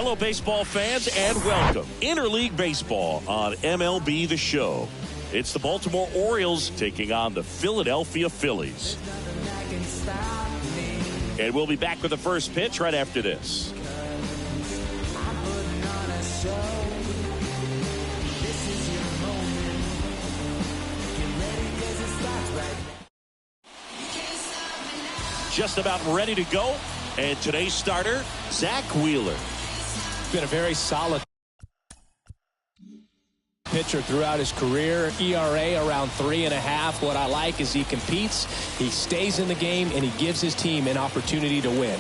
Hello, baseball fans, and welcome. Interleague Baseball on MLB The Show. It's the Baltimore Orioles taking on the Philadelphia Phillies. And we'll be back with the first pitch right after this. Just about ready to go. And today's starter, Zach Wheeler. Been a very solid pitcher throughout his career. ERA around 3.5. What I like is he competes, he stays in the game, and he gives his team an opportunity to win.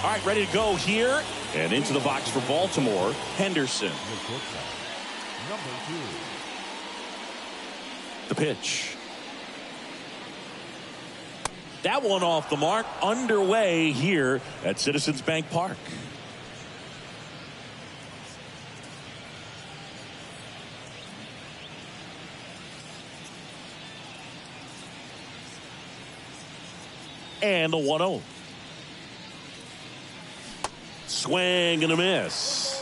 All right, ready to go here. And into the box for Baltimore, Henderson. The pitch. That one off the mark, underway here at Citizens Bank Park. And the 1-0. Swing and a miss.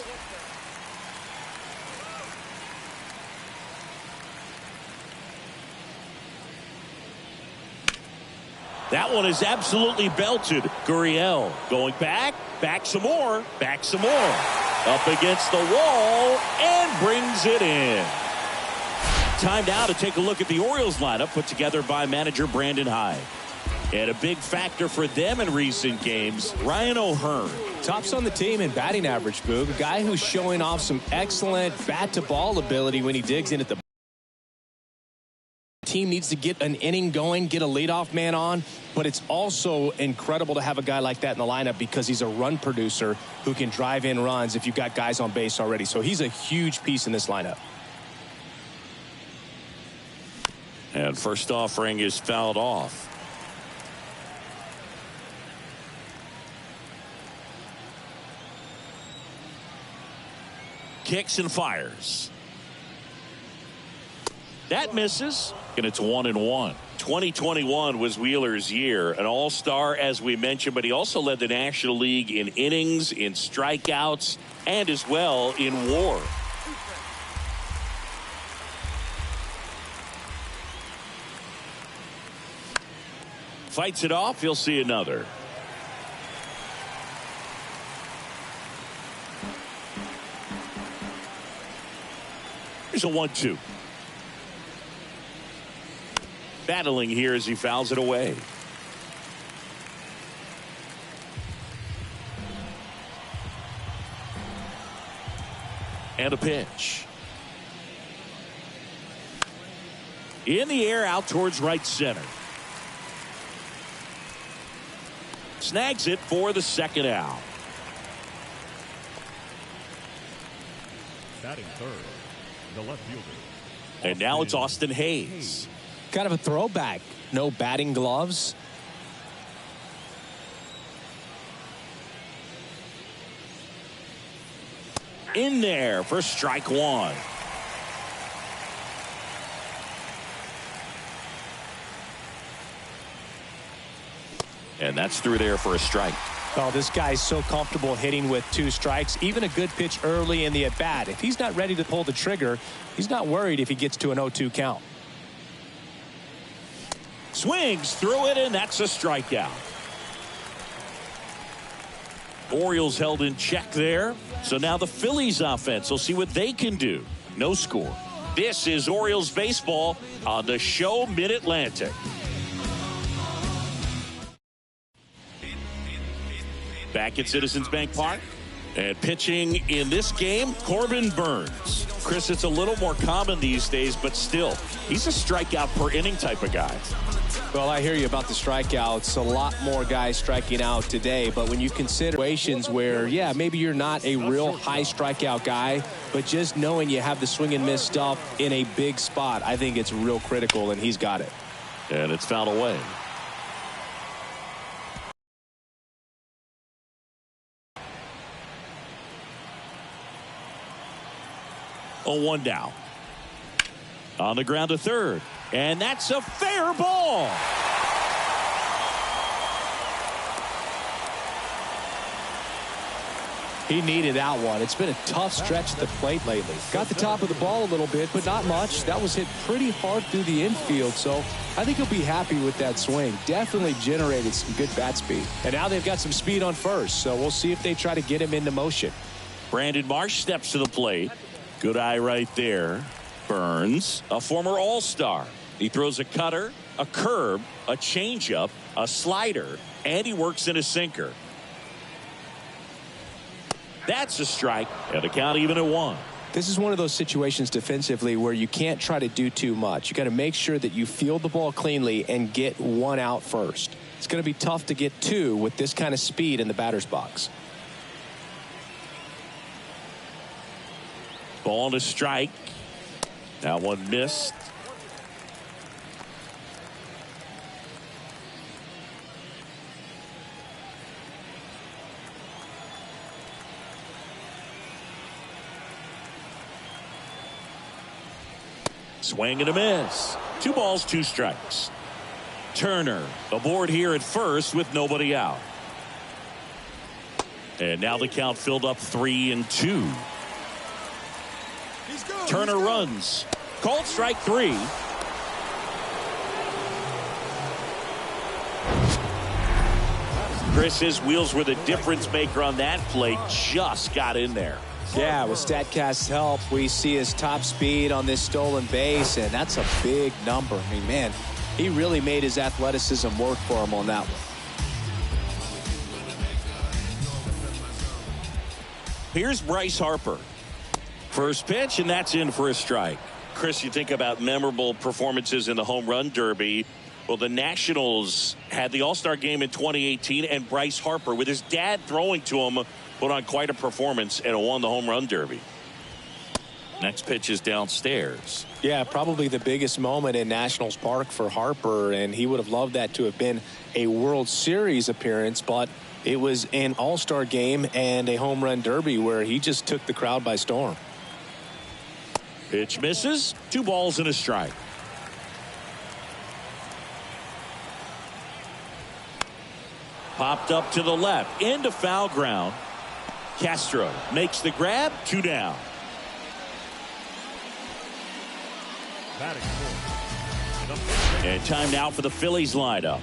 That one is absolutely belted. Gurriel going back some more, Up against the wall and brings it in. Time now to take a look at the Orioles lineup put together by manager Brandon Hyde. And a big factor for them in recent games, Ryan O'Hearn. Tops on the team in batting average, Boog. A guy who's showing off some excellent bat-to-ball ability when he digs in at the team needs to get an inning going, get a leadoff man on, but it's also incredible to have a guy like that in the lineup because he's a run producer who can drive in runs if you've got guys on base already. So he's a huge piece in this lineup. And first offering is fouled off. Kicks and fires. That misses, and it's 1-1. 2021 was Wheeler's year, an all-star as we mentioned, but he also led the National League in innings, in strikeouts, and as well in WAR. Fights it off, he'll see another. Here's a 1-2. Battling here as he fouls it away. And a pitch. In the air out towards right center. Snags it for the second out. Batting third, the left fielder. And now it's Austin Hayes. Kind of a throwback. No batting gloves. In there for strike one. And that's through there for a strike. Oh, this guy's so comfortable hitting with 2 strikes. Even a good pitch early in the at-bat. If he's not ready to pull the trigger, he's not worried if he gets to an 0-2 count. Swings through it, and that's a strikeout. Orioles held in check there. So now the Phillies offense will see what they can do. No score. This is Orioles baseball on the show Mid-Atlantic. Back at Citizens Bank Park. And pitching in this game, Corbin Burns. Chris, it's a little more common these days, but still, he's a strikeout per inning type of guy. Well, I hear you about the strikeouts. A lot more guys striking out today. But when you consider situations where, yeah, maybe you're not a real high strikeout guy, but just knowing you have the swing and miss stuff in a big spot, I think it's real critical, and he's got it. And it's fouled away. Oh, 1 down. On the ground to third. And that's a fair ball. He needed that one. It's been a tough stretch at the plate lately. Got the top of the ball a little bit, but not much. That was hit pretty hard through the infield, so I think he'll be happy with that swing. Definitely generated some good bat speed. And now they've got some speed on first, so we'll see if they try to get him into motion. Brandon Marsh steps to the plate. Good eye right there. Burns, a former All-Star. He throws a cutter, a curve, a changeup, a slider, and he works in a sinker. That's a strike, and the count even at 1. This is one of those situations defensively where you can't try to do too much. You got to make sure that you field the ball cleanly and get one out first. It's going to be tough to get two with this kind of speed in the batter's box. Ball to strike. That one missed. Swing and a miss. 2 balls, 2 strikes. Turner aboard here at first with nobody out. And now the count filled up 3-2. Turner runs. Called strike 3. Chris, his wheels were the difference maker on that play. Just got in there. Yeah, with StatCast's help, we see his top speed on this stolen base, and that's a big number. I mean, man, he really made his athleticism work for him on that one. Here's Bryce Harper. First pitch, and that's in for a strike. Chris, you think about memorable performances in the home run derby. Well, the Nationals had the All-Star game in 2018, and Bryce Harper, with his dad throwing to him, put on quite a performance and won the home run derby. Next pitch is downstairs. Yeah, probably the biggest moment in Nationals Park for Harper, and he would have loved that to have been a World Series appearance, but it was an All-Star game and a home run derby where he just took the crowd by storm. Pitch misses. 2 balls and a strike. Popped up to the left into foul ground. Castro makes the grab. 2 down. And time now for the Phillies lineup.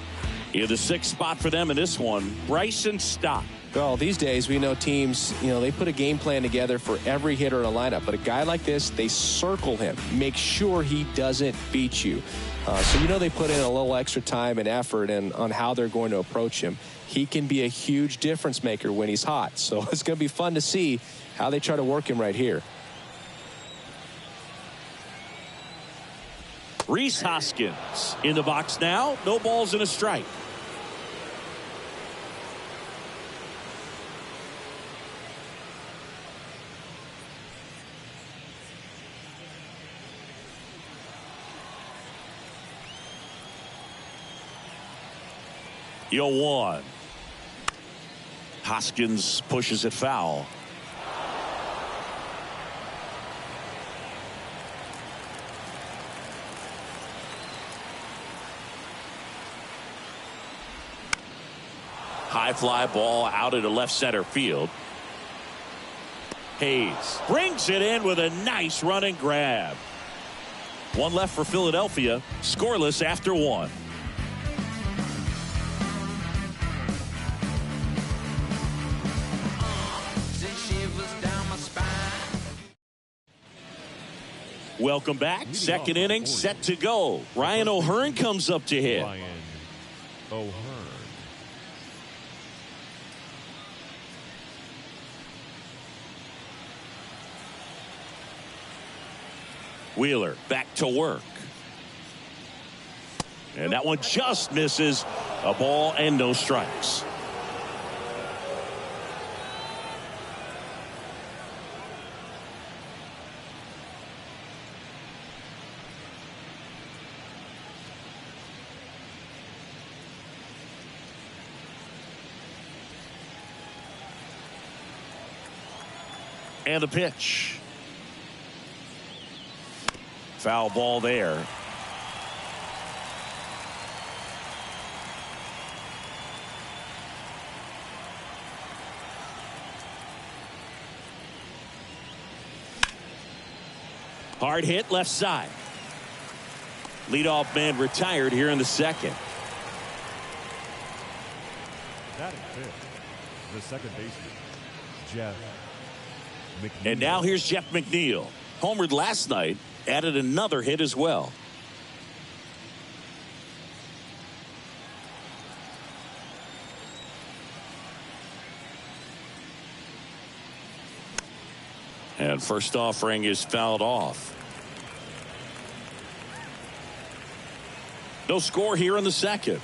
In the 6th spot for them in this one, Bryson Stott. Well, these days we know teams, they put a game plan together for every hitter in a lineup. But a guy like this, they circle him, make sure he doesn't beat you. So they put in a little extra time and effort on how they're going to approach him. He can be a huge difference maker when he's hot. So it's going to be fun to see how they try to work him right here. Rhys Hoskins in the box now. No balls and a strike. Yo, 1. Hoskins pushes it foul. High fly ball out into left center field. Hayes brings it in with a nice running grab. 1 left for Philadelphia. Scoreless after 1. Welcome back. 2nd inning set to go. Ryan O'Hearn comes up to hit. Ryan O'Hearn. Wheeler back to work. And that one just misses. A ball and no strikes. And the pitch. Foul ball there. Hard hit left side. Leadoff man retired here in the second. Batting fifth, the second baseman, Jeff McNeil. And now here's Jeff McNeil. Homered last night, added another hit as well. And first offering is fouled off. No score here in the second.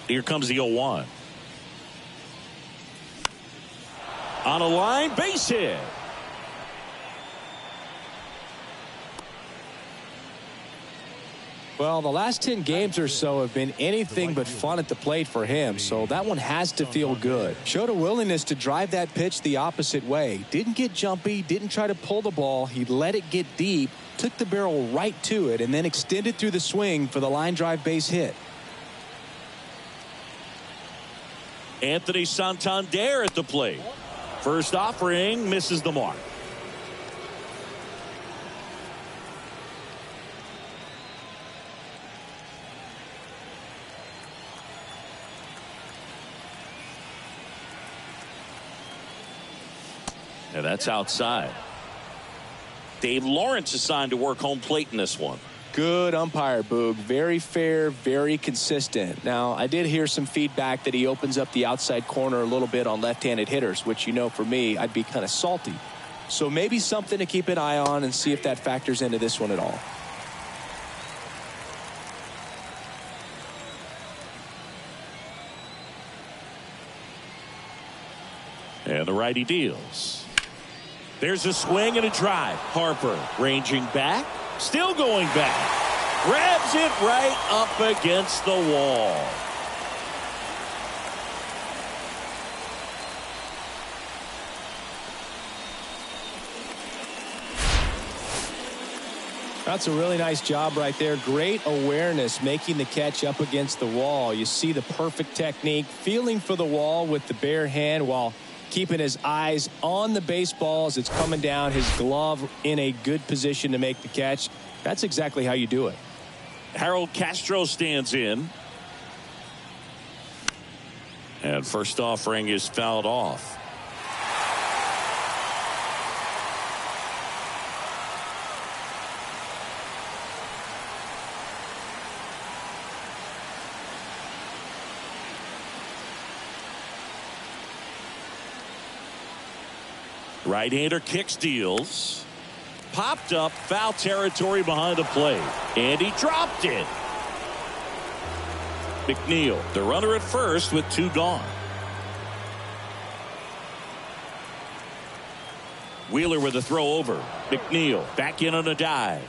Here comes the 0-1. On a line, base hit. Well, the last 10 games or so have been anything but fun at the plate for him, so that one has to feel good. Showed a willingness to drive that pitch the opposite way. Didn't get jumpy, didn't try to pull the ball. He let it get deep, took the barrel right to it, and then extended through the swing for the line drive base hit. Anthony Santander at the plate. First offering misses the mark. And that's outside. Dave Lawrence assigned to work home plate in this one. Good umpire, Boog. Very fair, very consistent. Now, I did hear some feedback that he opens up the outside corner a little bit on left-handed hitters, which, you know, for me, I'd be kind of salty. So maybe something to keep an eye on and see if that factors into this one at all. And the righty deals. There's a swing and a drive. Harper ranging back. Still going back. Grabs it right up against the wall. That's a really nice job right there. Great awareness making the catch up against the wall. You see the perfect technique, feeling for the wall with the bare hand while keeping his eyes on the baseball as it's coming down, his glove in a good position to make the catch. That's exactly how you do it. Harold Castro stands in. And first offering is fouled off. Right-hander kicks, deals. Popped up, foul territory behind the plate. And he dropped it. McNeil, the runner at first with two gone. Wheeler with a throw over. McNeil back in on a dive.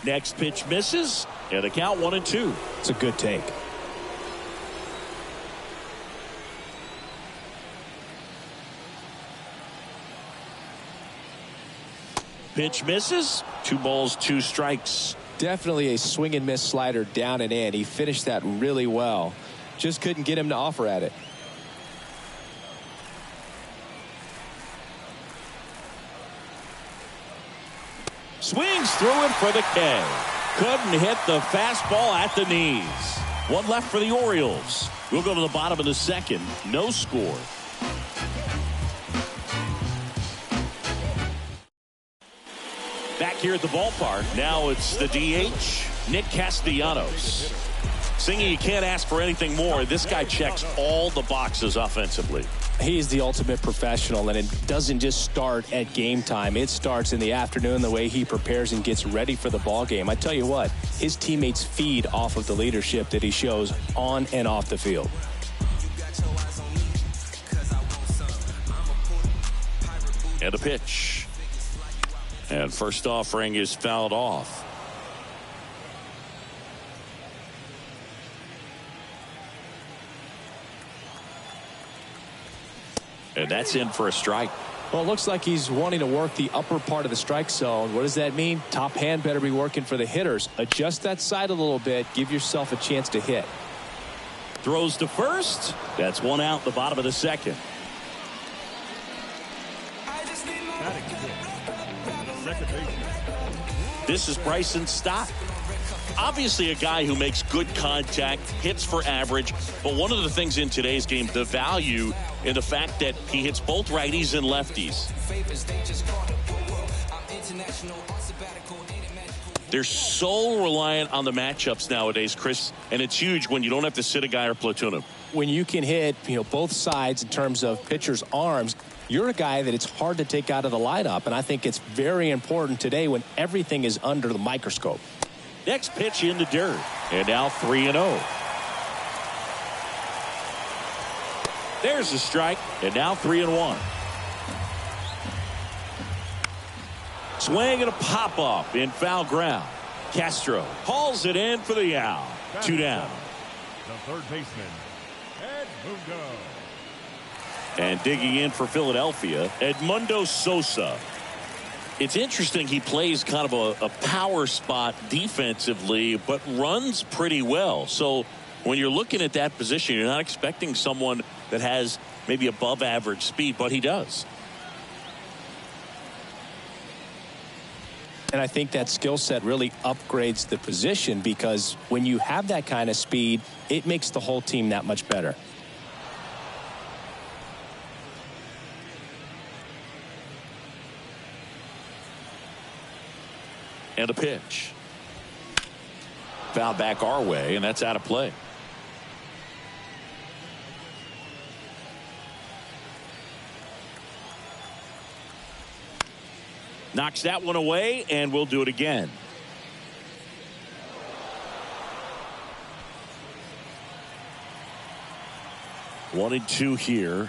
Next pitch misses, and the count 1-2. It's a good take. Pitch misses. 2 balls, 2 strikes. Definitely a swing and miss slider down and in. He finished that really well. Just couldn't get him to offer at it. Swings through it for the K. Couldn't hit the fastball at the knees. One left for the Orioles. We'll go to the bottom of the second. No score. Back here at the ballpark. Now it's the DH, Nick Castellanos. Singy, you can't ask for anything more. This guy checks all the boxes offensively. He's the ultimate professional, and it doesn't just start at game time. It starts in the afternoon, the way he prepares and gets ready for the ball game. I tell you what, his teammates feed off of the leadership that he shows on and off the field. And a pitch. And first offering is fouled off. And that's in for a strike. Well, it looks like he's wanting to work the upper part of the strike zone. What does that mean? Top hand better be working for the hitters. Adjust that side a little bit. Give yourself a chance to hit. Throws to first. That's one out, the bottom of the second. This is Bryson Stott. Obviously a guy who makes good contact, hits for average, but one of the things in today's game, the value in the fact that he hits both righties and lefties. They're so reliant on the matchups nowadays, Chris, and it's huge when you don't have to sit a guy or platoon him. When you can hit, both sides in terms of pitchers' arms, you're a guy that it's hard to take out of the lineup, and I think it's very important today when everything is under the microscope. Next pitch in the dirt, and now 3-0. There's the strike, and now 3-1. Swing and a pop-up in foul ground. Castro hauls it in for the out. 2 down. The third baseman, Edmundo. And digging in for Philadelphia, Edmundo Sosa. It's interesting, he plays kind of a power spot defensively, but runs pretty well. So when you're looking at that position, you're not expecting someone that has maybe above average speed, but he does. And I think that skill set really upgrades the position, because when you have that kind of speed, it makes the whole team that much better. And a pitch. Foul back our way, and that's out of play. Knocks that one away, and we'll do it again. One and two here.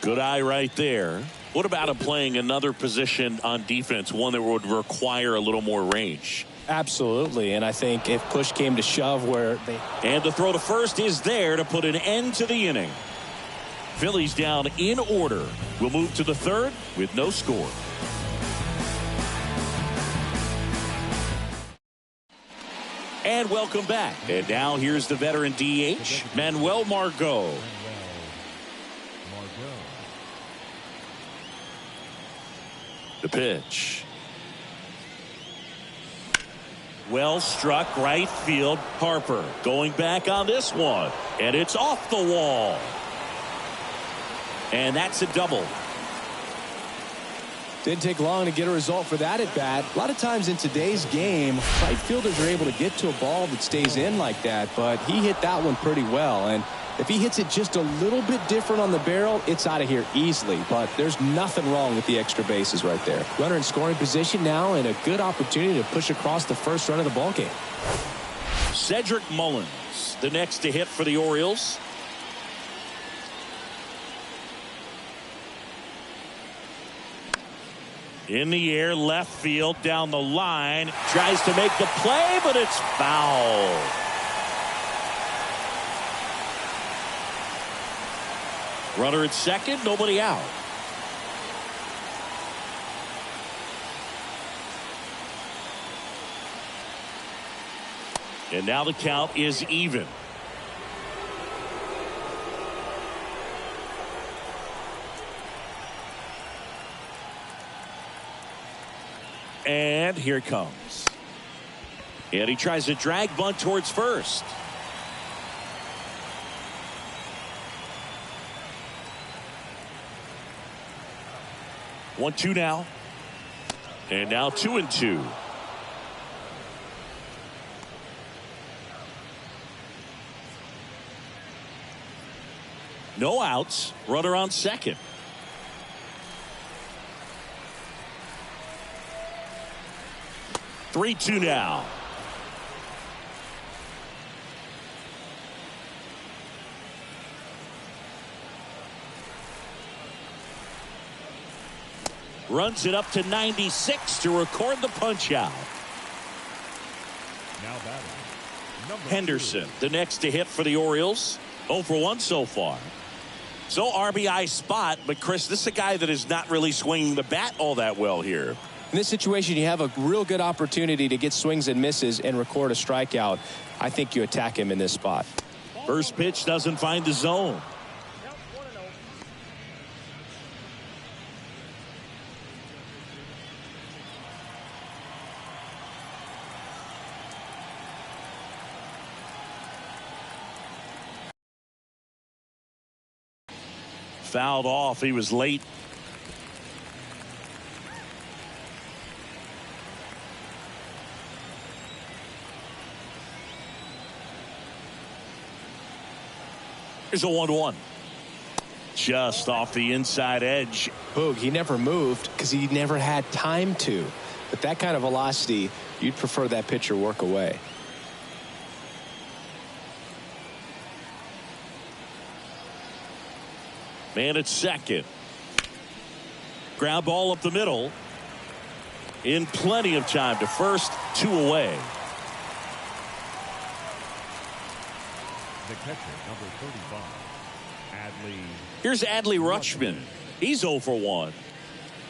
Good eye right there. What about him playing another position on defense, one that would require a little more range? Absolutely, and I think if push came to shove where they... And the throw to first is there to put an end to the inning. Phillies down in order. We'll move to the third with no score. And welcome back. And now here's the veteran DH, Manuel Margot. The pitch. Well struck right field. Harper going back on this one. And it's off the wall. And that's a double. Didn't take long to get a result for that at bat. A lot of times in today's game, right fielders are able to get to a ball that stays in like that, but he hit that one pretty well. And if he hits it just a little bit different on the barrel, it's out of here easily. But there's nothing wrong with the extra bases right there. Runner in scoring position now, and a good opportunity to push across the first run of the ball game. Cedric Mullins, the next to hit for the Orioles. In the air, left field, down the line. Tries to make the play, but it's foul. Runner at second, nobody out. And now the count is even. And here it comes. And he tries to drag bunt towards first. 1-2 now. And now 2-2. No outs. Runner on second. Three-two now. Runs it up to 96 to record the punch out. Now batting, Henderson, the next to hit for the Orioles. 0 for 1 so far. So RBI spot, but Chris, this is a guy that is not really swinging the bat all that well here. In this situation, you have a real good opportunity to get swings and misses and record a strikeout. I think you attack him in this spot. First pitch doesn't find the zone. Fouled off. He was late. Here's a 1-1. Just off the inside edge. Boog, he never moved because he never had time to. But that kind of velocity, you'd prefer that pitcher work away. Man at second. Ground ball up the middle. In plenty of time to first. 2 away. the catcher, number 35, Adley. Here's Adley Rutschman. He's 0 for 1.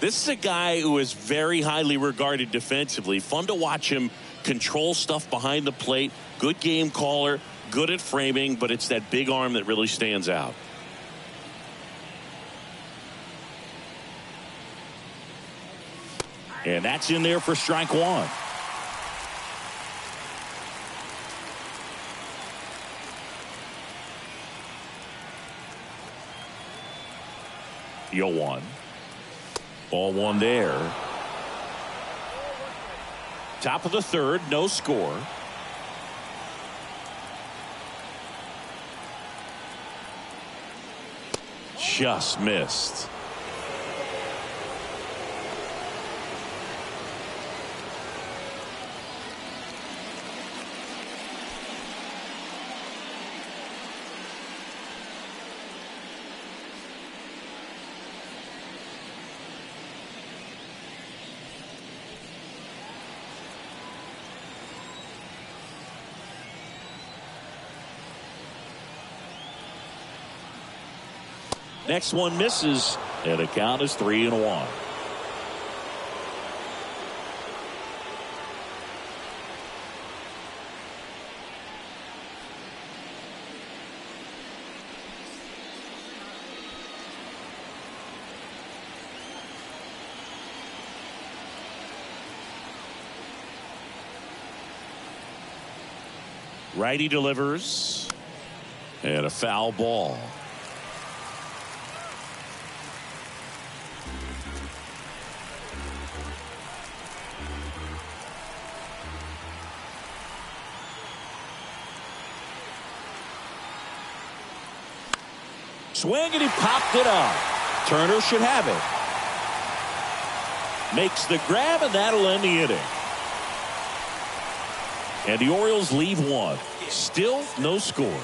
This is a guy who is very highly regarded defensively. Fun to watch him control stuff behind the plate. Good game caller, good at framing, but it's that big arm that really stands out. And that's in there for strike one. Yo one. Ball one there. Top of the third, no score. Just missed. Next one misses, and the count is 3-1. Righty delivers, and a foul ball. Swing, and he popped it up. Turner should have it. Makes the grab, and that'll end the inning. And the Orioles leave one. Still no score.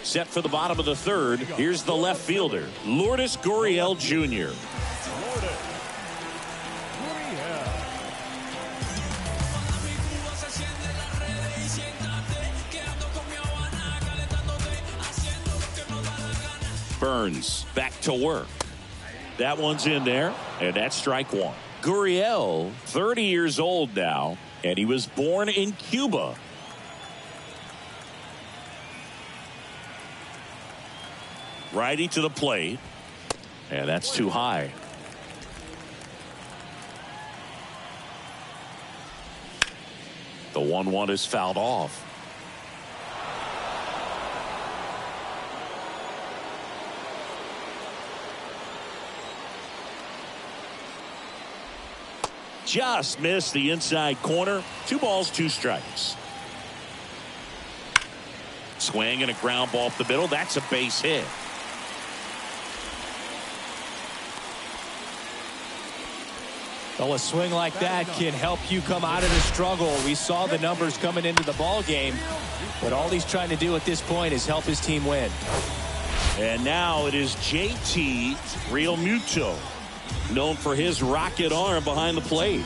Set for the bottom of the third. Here's the left fielder, Lourdes Gurriel Jr. Burns back to work. That one's in there, and that's strike one. Gurriel, 30 years old now, and he was born in Cuba. Righty to the plate, and that's too high. The 1-1 is fouled off. Just missed the inside corner. 2 balls, 2 strikes. Swing and a ground ball up the middle. That's a base hit. Well, a swing like that can help you come out of the struggle. We saw the numbers coming into the ball game, but all he's trying to do at this point is help his team win. And now it is JT Realmuto, known for his rocket arm behind the plate.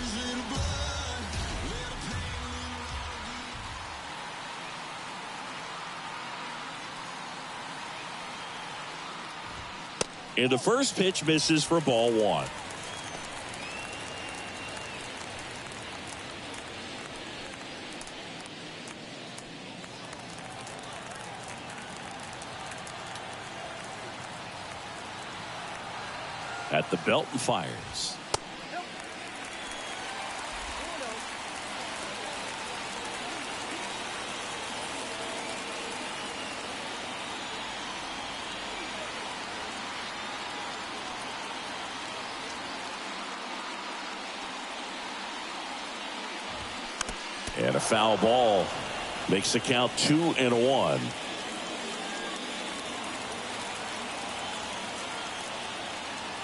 And the first pitch misses for ball 1. At the belt and fires. And a foul ball makes the count 2-1.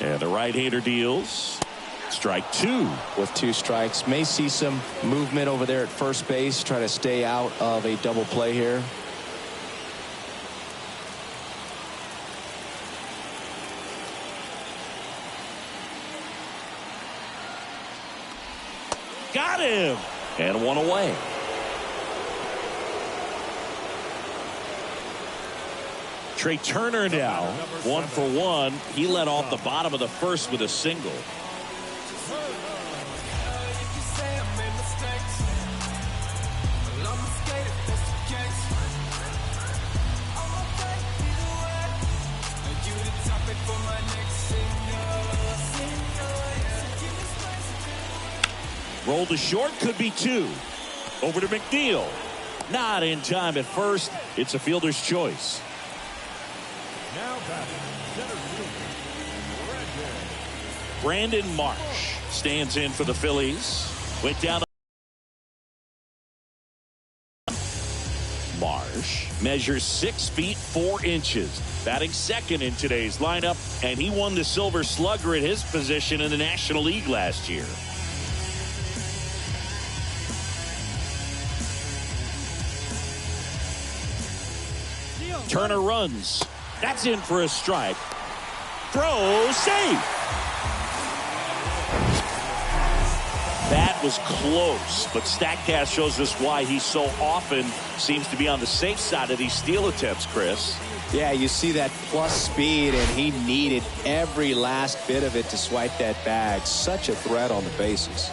And the right-hander deals. Strike 2. With 2 strikes. May see some movement over there at first base. Try to stay out of a double play here. Got him. And 1 away. Trey Turner now 1 for 1. He led off the bottom of the first with a single. Roll to short, could be 2. Over to McNeil. Not in time at first. It's a fielder's choice. Now batting, center fielder, Brandon Marsh stands in for the Phillies. Went down. Marsh measures 6 feet 4 inches. Batting second in today's lineup, and he won the Silver Slugger at his position in the National League last year. Turner runs. That's in for a strike. Throw, safe. That was close, but StatCast shows us why he so often seems to be on the safe side of these steal attempts, Chris. Yeah, you see that plus speed, and he needed every last bit of it to swipe that bag. Such a threat on the bases.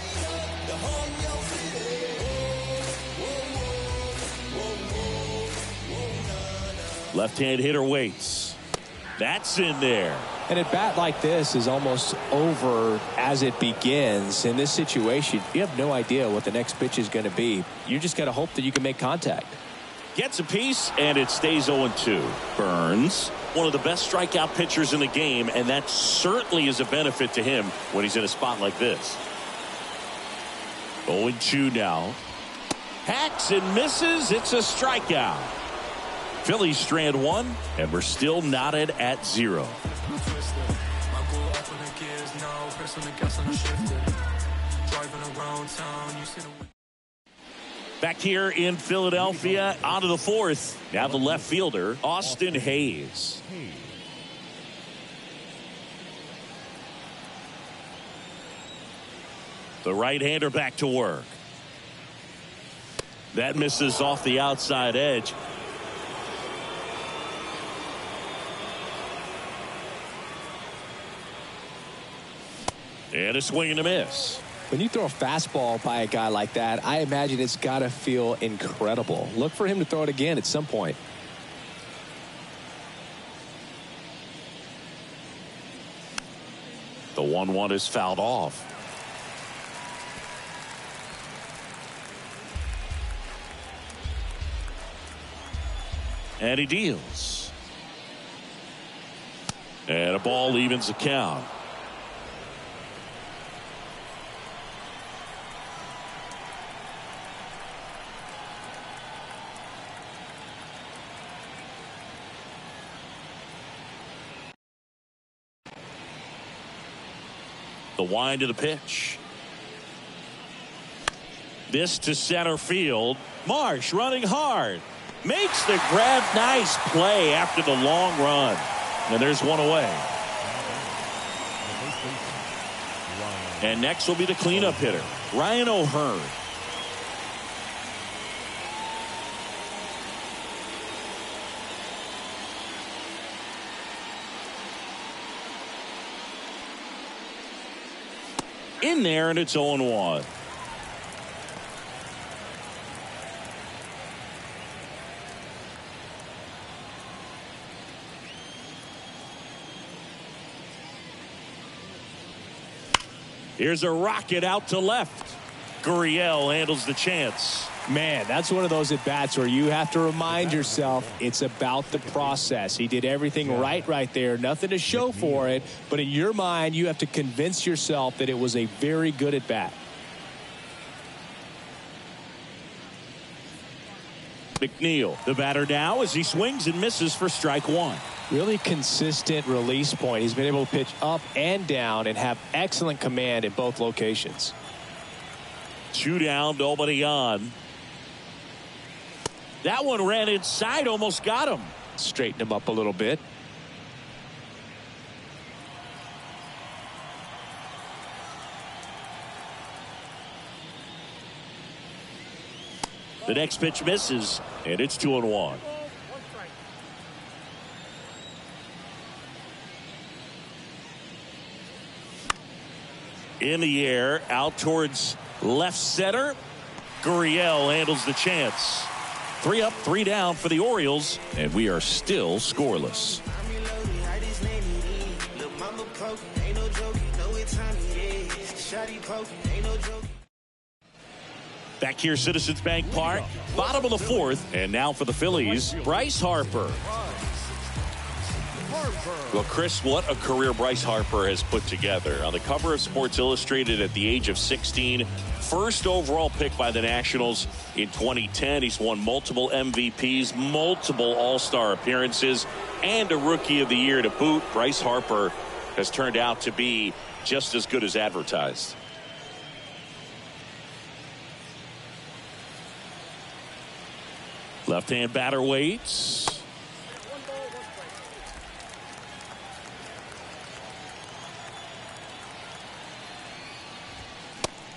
Left-hand hitter waits. That's in there. And a bat like this is almost over as it begins. In this situation, you have no idea what the next pitch is going to be. You just got to hope that you can make contact. Gets a piece, and it stays 0-2. Burns, one of the best strikeout pitchers in the game, and that certainly is a benefit to him when he's in a spot like this. 0-2 now. Hacks and misses. It's a strikeout. Phillies strand 1, and we're still knotted at 0. Back here in Philadelphia, on to the 4th. Now the left fielder, Austin Hayes. The right-hander back to work. That misses off the outside edge. And a swing and a miss. When you throw a fastball by a guy like that, I imagine it's got to feel incredible. Look for him to throw it again at some point. The 1-1 is fouled off. And he deals. And a ball evens the count. The wind of the pitch. This to center field. Marsh running hard. Makes the grab. Nice play after the long run. And there's one away. And next will be the cleanup hitter, Ryan O'Hearn. In there, and it's 0-1. Here's a rocket out to left. Gurriel handles the chance. Man, that's one of those at-bats where you have to remind yourself it's about the process. He did everything right there. Nothing to show for it. But in your mind, you have to convince yourself that it was a very good at-bat. McNeil, the batter now, as he swings and misses for strike one. Really consistent release point. He's been able to pitch up and down and have excellent command in both locations. 2 down, nobody on. That one ran inside, almost got him. Straighten him up a little bit. The next pitch misses, and it's 2-1. In the air, out towards left center. Gurriel handles the chance. 3 up, 3 down for the Orioles, and we are still scoreless. Back here, Citizens Bank Park, bottom of the 4th, and now for the Phillies, Bryce Harper. Well, Chris, what a career Bryce Harper has put together. On the cover of Sports Illustrated at the age of 16, first overall pick by the Nationals in 2010. He's won multiple MVPs, multiple All-Star appearances, and a Rookie of the Year to boot. Bryce Harper has turned out to be just as good as advertised. Left-hand batter waits.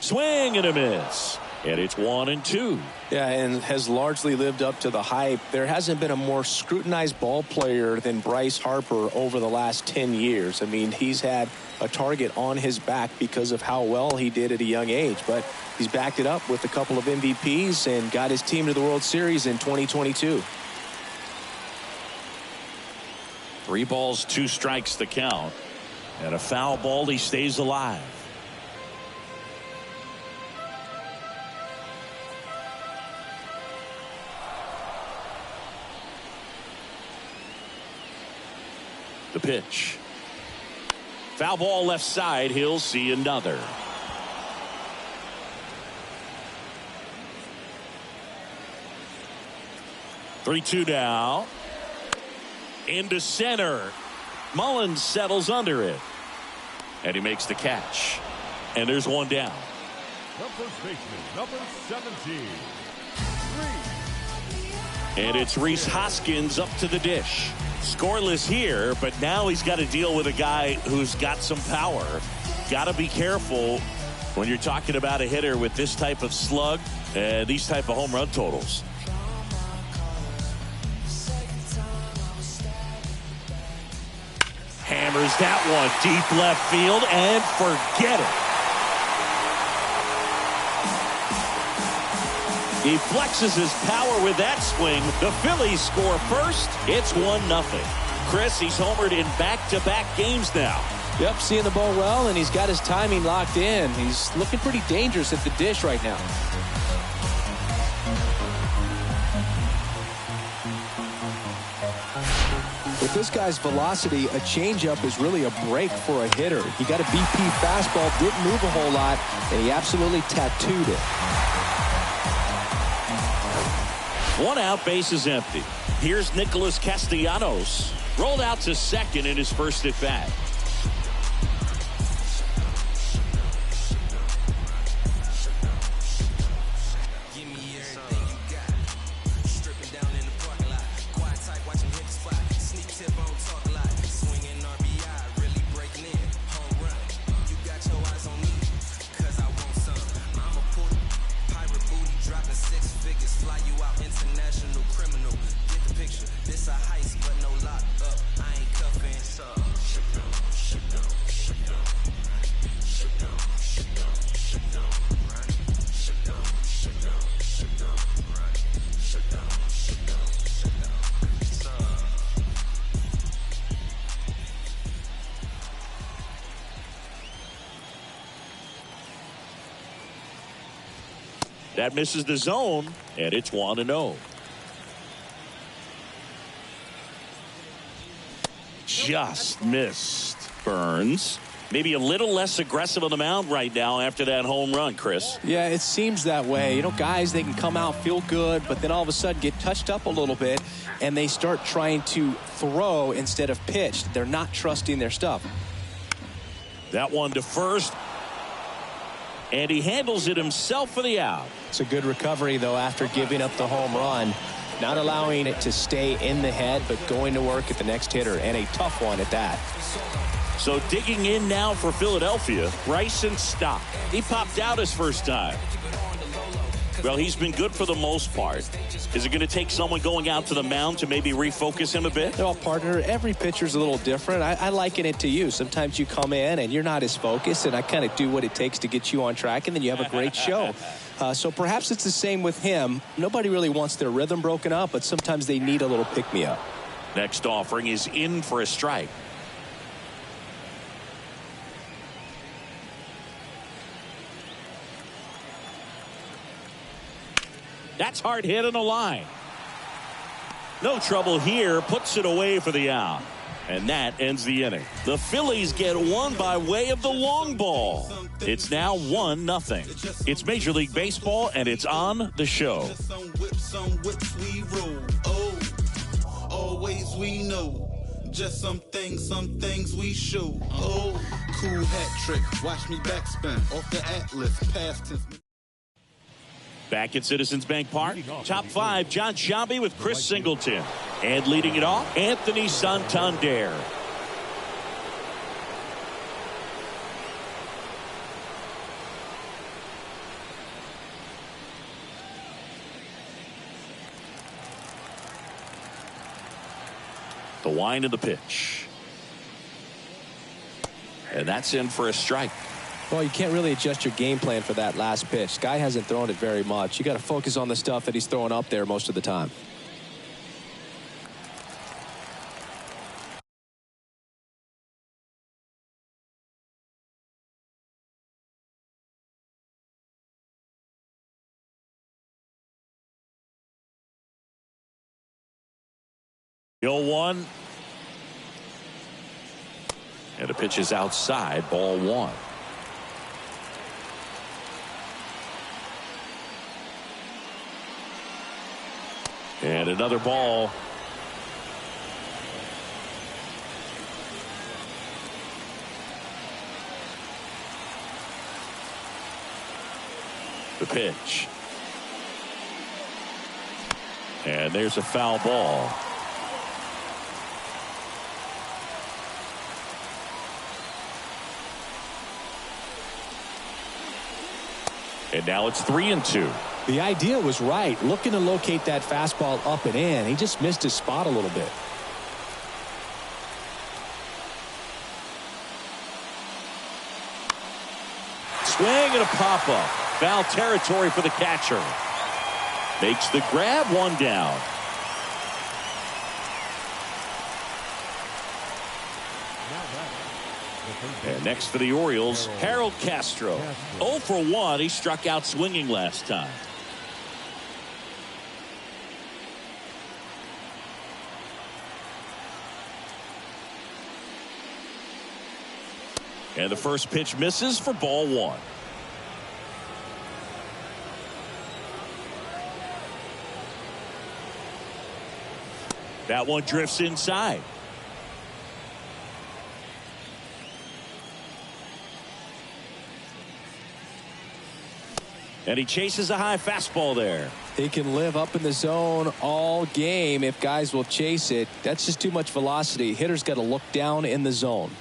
Swing and a miss. And it's 1-2. Yeah, and has largely lived up to the hype. There hasn't been a more scrutinized ball player than Bryce Harper over the last 10 years. I mean, he's had a target on his back because of how well he did at a young age. But he's backed it up with a couple of MVPs and got his team to the World Series in 2022. 3 balls, 2 strikes the count. And a foul ball, he stays alive. The pitch. Foul ball left side. He'll see another. Three-two now. Into center. Mullins settles under it. And he makes the catch. And there's one down. The first baseman, number 17. And it's Rhys Hoskins up to the dish. Scoreless here, but now he's got to deal with a guy who's got some power. Got to be careful when you're talking about a hitter with this type of slug and these type of home run totals. Hammers that one deep left field and forget it. He flexes his power with that swing. The Phillies score first. It's 1-0. Chris, he's homered in back-to-back games now. Yep, seeing the ball well, and he's got his timing locked in. He's looking pretty dangerous at the dish right now. this guy's velocity, a changeup is really a break for a hitter. He got a BP fastball, didn't move a whole lot, and he absolutely tattooed it. One out, base is empty. Here's Nicholas Castellanos. Rolled out to second in his first at bat. That misses the zone, and it's 1-0. Just missed. Burns. Maybe a little less aggressive on the mound right now after that home run, Chris. Yeah, it seems that way. You know, guys, they can come out, feel good, but then all of a sudden get touched up a little bit, and they start trying to throw instead of pitch. They're not trusting their stuff. That one to first. And he handles it himself for the out. It's a good recovery, though, after giving up the home run. Not allowing it to stay in the head, but going to work at the next hitter, and a tough one at that. So digging in now for Philadelphia, Bryson Stott. He popped out his first time. Well, he's been good for the most part. Is it going to take someone going out to the mound to maybe refocus him a bit? Well, partner, every pitcher's a little different. I liken it to you. Sometimes you come in and you're not as focused, and I kind of do what it takes to get you on track, and then you have a great show. So perhaps it's the same with him. Nobody really wants their rhythm broken up, but sometimes they need a little pick-me-up. Next offering is in for a strike. That's hard hit on the line. No trouble here. Puts it away for the out. And that ends the inning. The Phillies get one by way of the long ball. It's now 1-0. It's Major League Baseball, and it's on the show. Always we know. Just some things we show. Oh, cool hat trick. Watch me backspin off the Atlas. Past tense. Back at Citizens Bank Park, top five, John Sciambi with Chris Singleton. And leading it off, Anthony Santander. The wind of the pitch. And that's in for a strike. Well, you can't really adjust your game plan for that last pitch. Guy hasn't thrown it very much. You got to focus on the stuff that he's throwing up there most of the time. The 0-1. And the pitch is outside, ball one. And another ball. The pitch. And there's a foul ball. And now it's 3-2. The idea was right, looking to locate that fastball up and in. He just missed his spot a little bit. Swing and a pop-up. Foul territory for the catcher. Makes the grab, one down. And next for the Orioles, Harold Castro. 0 for 1. He struck out swinging last time. And the first pitch misses for ball one. That one drifts inside. And he chases a high fastball there. He can live up in the zone all game if guys will chase it. That's just too much velocity. Hitter's got to look down in the zone.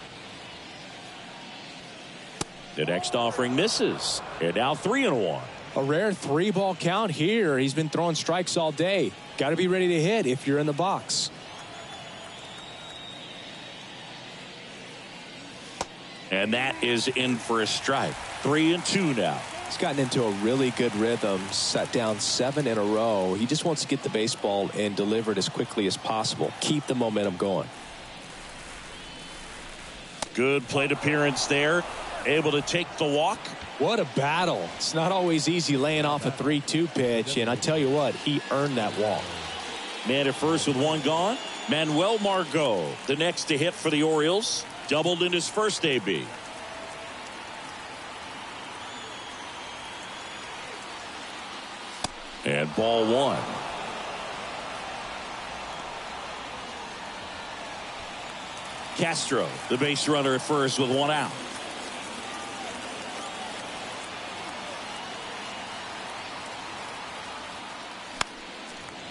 The next offering misses. And now 3-1. A rare 3-ball count here. He's been throwing strikes all day. Got to be ready to hit if you're in the box. And that is in for a strike. 3-2 now. He's gotten into a really good rhythm, set down 7 in a row. He just wants to get the baseball and deliver it as quickly as possible. Keep the momentum going. Good plate appearance there. Able to take the walk. What a battle. It's not always easy laying off a 3-2 pitch, and I tell you what, he earned that walk. Man at first with one gone. Manuel Margot, the next to hit for the Orioles. Doubled in his first AB. And ball one. Castro, the base runner at first with one out.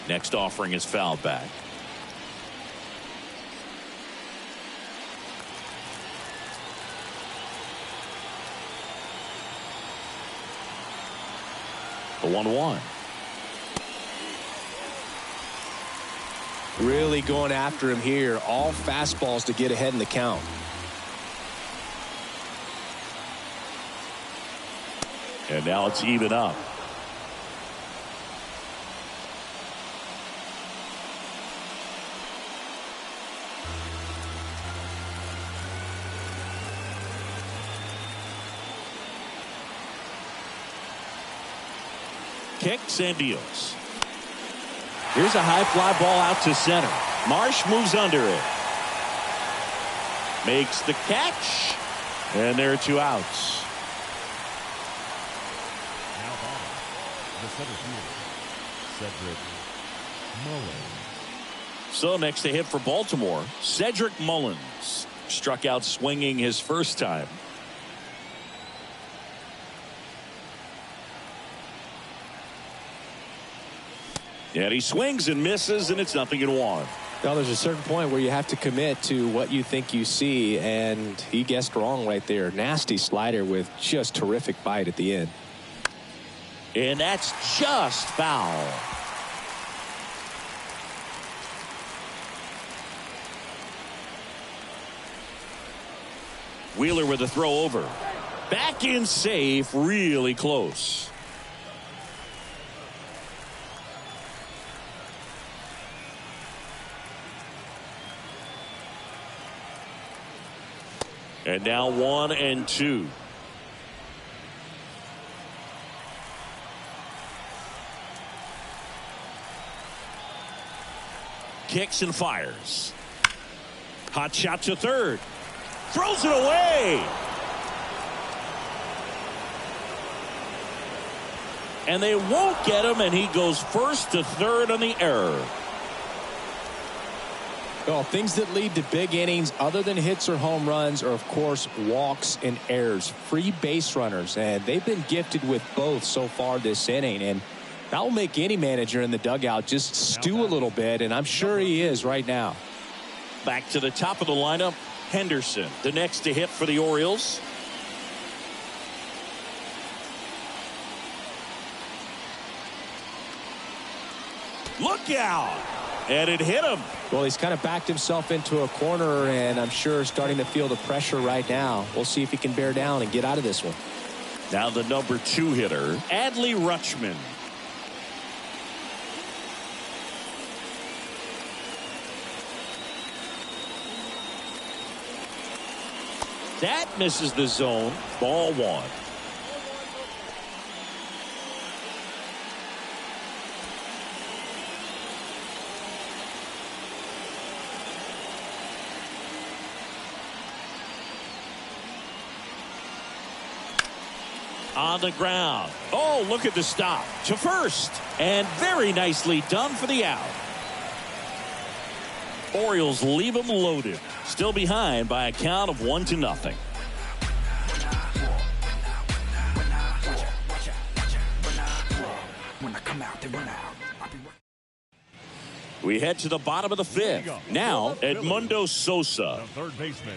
Next offering is fouled back. The 1-1. Really going after him here. All fastballs to get ahead in the count. And now it's even up. Kicks and deals. Here's a high fly ball out to center. Marsh moves under it. Makes the catch. And there are 2 outs. Now batting, the center fielder, Cedric Mullins. So next to hit for Baltimore, Cedric Mullins. Struck out swinging his first time. And he swings and misses, and it's 0-1. Now there's a certain point where you have to commit to what you think you see, and he guessed wrong right there. Nasty slider with just terrific bite at the end. And that's just foul. Wheeler with a throw over. Back in safe, really close. And now 1-2. Kicks and fires. Hot shot to third. Throws it away. And they won't get him, and he goes first to third on the error. Well, things that lead to big innings other than hits or home runs are, of course, walks and errors. Free base runners, and they've been gifted with both so far this inning. And that will make any manager in the dugout just stew a little bit, and I'm sure he is right now. Back to the top of the lineup, Henderson, the next to hit for the Orioles. Look out! And it hit him. Well, he's kind of backed himself into a corner, and I'm sure starting to feel the pressure right now. We'll see if he can bear down and get out of this one. Now the number 2 hitter, Adley Rutschman. That misses the zone. Ball 1. on the ground. Oh, look at the stop to first. And very nicely done for the out. Orioles leave them loaded. Still behind by a count of 1-0. We head to the bottom of the fifth. Now, Edmundo Sosa. The third baseman.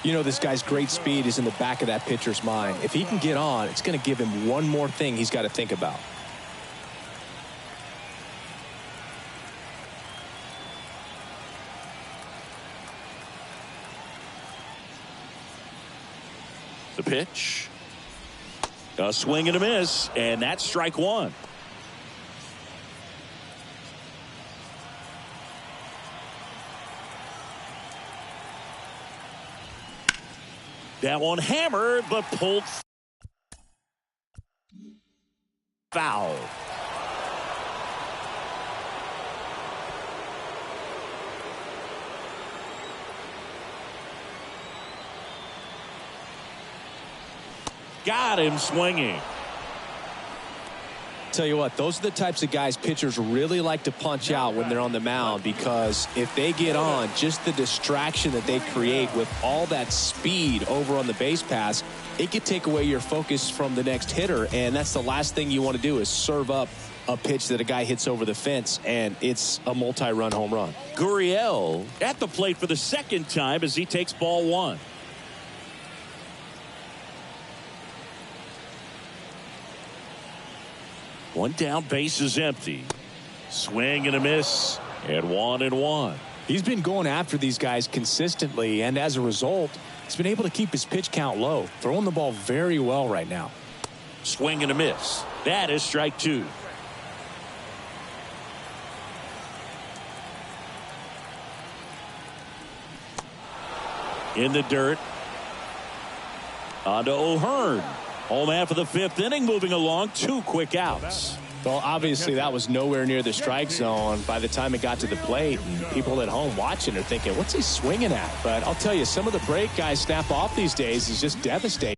You know, this guy's great speed is in the back of that pitcher's mind. If he can get on, it's going to give him one more thing he's got to think about. The pitch. A swing and a miss, and that's strike one. That one hammered, but pulled foul. Got him swinging. Tell you what, those are the types of guys pitchers really like to punch out when they're on the mound, because if they get on, just the distraction that they create with all that speed over on the base pass, it could take away your focus from the next hitter, and that's the last thing you want to do is serve up a pitch that a guy hits over the fence, and it's a multi-run home run. Gurriel at the plate for the second time as he takes ball one. One down, base is empty. Swing and a miss, and 1-1. He's been going after these guys consistently, and as a result, he's been able to keep his pitch count low, throwing the ball very well right now. Swing and a miss. That is strike two. In the dirt. On to O'Hearn. Home half of the fifth inning, moving along, 2 quick outs. Well, obviously that was nowhere near the strike zone by the time it got to the plate, and people at home watching are thinking, what's he swinging at? But I'll tell you, some of the break guys snap off these days is just devastating.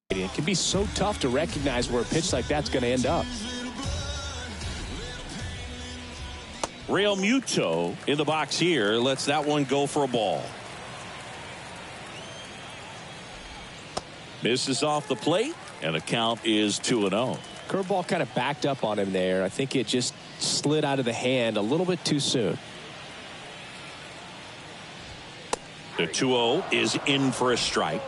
It can be so tough to recognize where a pitch like that's going to end up. Real Muto in the box here lets that one go for a ball. Misses off the plate, and the count is 2-0. Curveball kind of backed up on him there. I think it just slid out of the hand a little bit too soon. The 2-0 is in for a strike.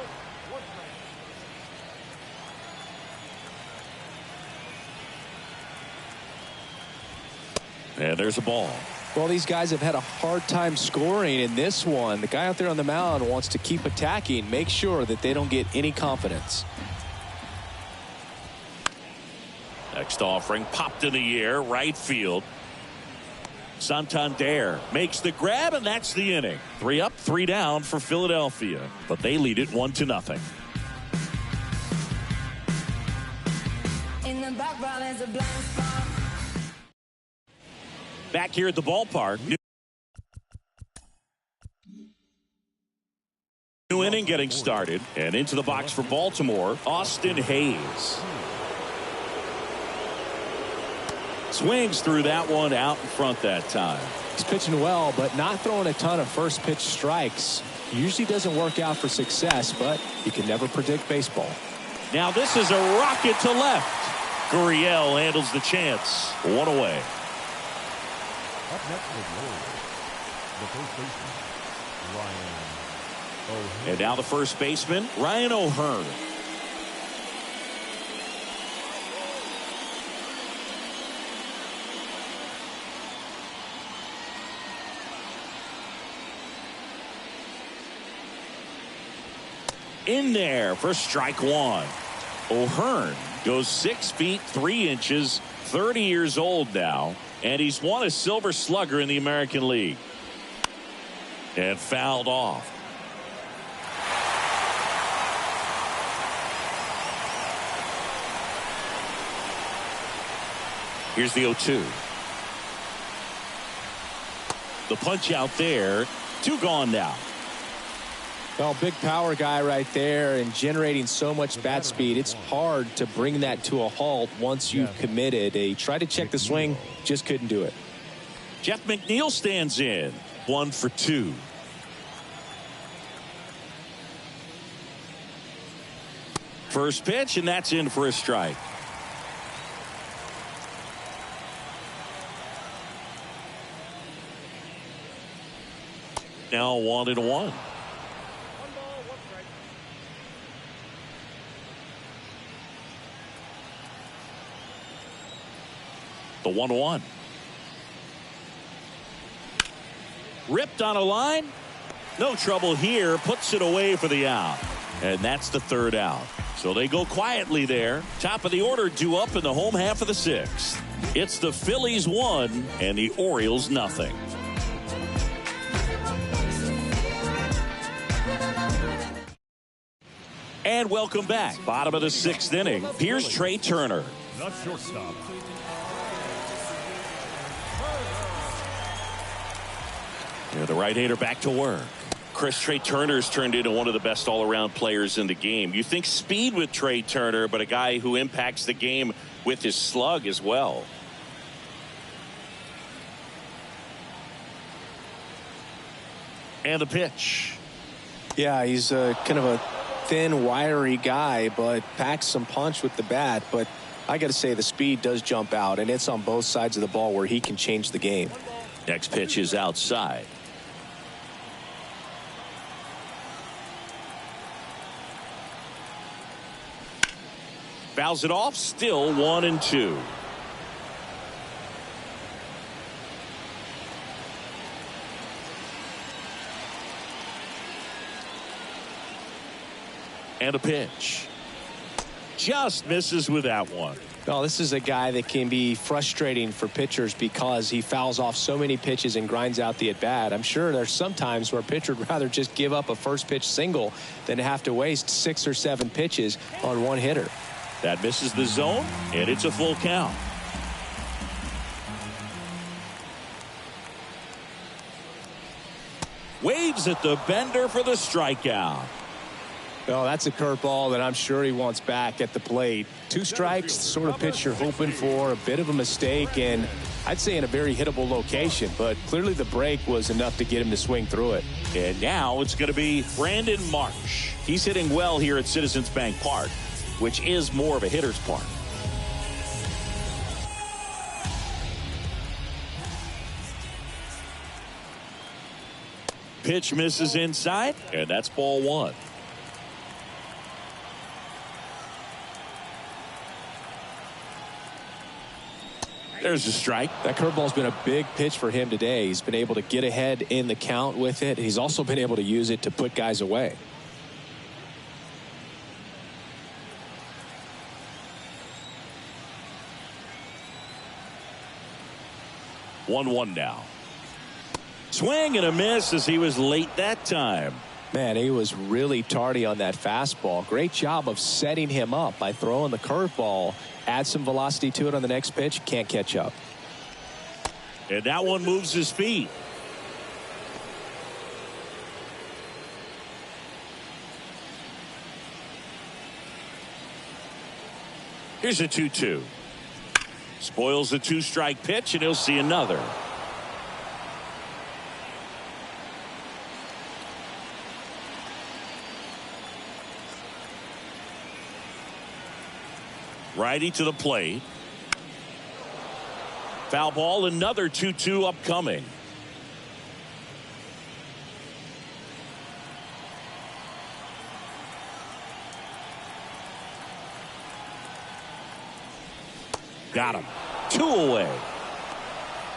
And there's a ball. Well, these guys have had a hard time scoring in this one. The guy out there on the mound wants to keep attacking, make sure that they don't get any confidence. Next offering popped in the air, right field. Santander makes the grab, and that's the inning. 3 up, 3 down for Philadelphia, but they lead it 1-0. In the background is a blind spot. Back here at the ballpark. New inning getting started, and into the box for Baltimore, Austin Hayes. Swings through that one out in front that time. He's pitching well, but not throwing a ton of first pitch strikes. Usually doesn't work out for success, but you can never predict baseball. Now this is a rocket to left. Gurriel handles the chance. 1 away. Up next for the Orioles, the first baseman, Ryan O'Hearn. And now the first baseman, Ryan O'Hearn. In there for strike one. O'Hearn goes 6 feet 3 inches, 30 years old now, and he's won a Silver Slugger in the American League. And fouled off. Here's the 0-2. The punch out there. 2 gone now. Well, big power guy right there and generating so much bat speed. It's hard to bring that to a halt once you've committed. They tried to check the swing, just couldn't do it. Jeff McNeil stands in. 1 for 2. First pitch, and that's in for a strike. Now 1-1. The 1-1. Ripped on a line. No trouble here. Puts it away for the out. And that's the third out. So they go quietly there. Top of the order due up in the home half of the 6th. It's the Phillies 1 and the Orioles nothing. And welcome back. Bottom of the 6th inning. Here's Trey Turner. The shortstop. The right-hander back to work. Chris, Trey Turner's turned into one of the best all-around players in the game. You think speed with Trey Turner, but a guy who impacts the game with his slug as well. And the pitch. Yeah, he's kind of a thin, wiry guy, but packs some punch with the bat. But I got to say, the speed does jump out, and it's on both sides of the ball where he can change the game. Next pitch is outside. Fouls it off. Still 1-2. And a pitch. Just misses with that one. Well, this is a guy that can be frustrating for pitchers because he fouls off so many pitches and grinds out the at-bat. I'm sure there's some times where a pitcher would rather just give up a first pitch single than have to waste 6 or 7 pitches on one hitter. That misses the zone, and it's a full count. Waves at the bender for the strikeout. Well, that's a curveball that I'm sure he wants back at the plate. 2 strikes, the sort of pitch you're hoping for, a bit of a mistake, and I'd say in a very hittable location, but clearly the break was enough to get him to swing through it. And now it's going to be Brandon Marsh. He's hitting well here at Citizens Bank Park, which is more of a hitter's park. Pitch misses inside, and that's ball 1. There's a strike. That curveball's been a big pitch for him today. He's been able to get ahead in the count with it. He's also been able to use it to put guys away. One now. Swing and a miss as he was late that time. Man, he was really tardy on that fastball. Great job of setting him up by throwing the curveball. Add some velocity to it on the next pitch. Can't catch up. And that one moves his feet. Here's a 2-2. Spoils the 2-strike pitch, and he'll see another. Righty to the plate. Foul ball, another 2-2 upcoming. Got him. 2 away.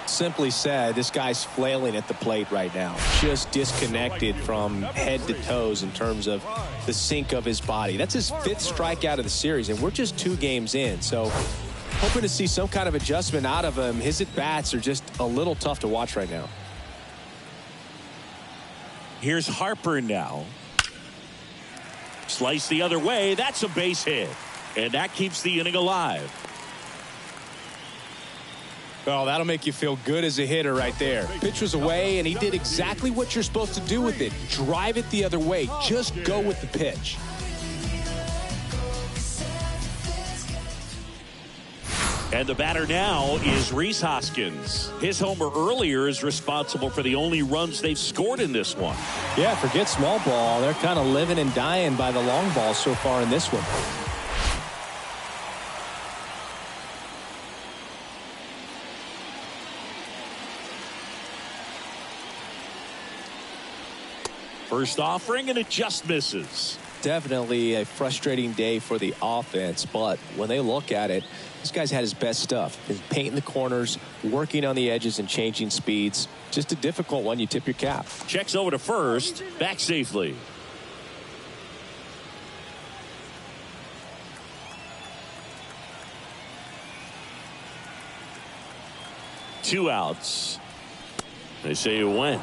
Simply said, this guy's flailing at the plate right now. Just disconnected from head to toes in terms of the sink of his body. That's his 5th strikeout of the series, and we're just 2 games in. So hoping to see some kind of adjustment out of him. His at-bats are just a little tough to watch right now. Here's Harper now. Slice the other way. That's a base hit. And that keeps the inning alive. Oh, that'll make you feel good as a hitter right there. Pitch was away, and he did exactly what you're supposed to do with it. Drive it the other way. Just go with the pitch. And the batter now is Rhys Hoskins. His homer earlier is responsible for the only runs they've scored in this one. Yeah, forget small ball. They're kind of living and dying by the long ball so far in this one. First offering, and it just misses. Definitely a frustrating day for the offense, but when they look at it, this guy's had his best stuff. He's painting the corners, working on the edges, and changing speeds. Just a difficult one. You tip your cap. Checks over to first, back safely. Two outs. They say you win.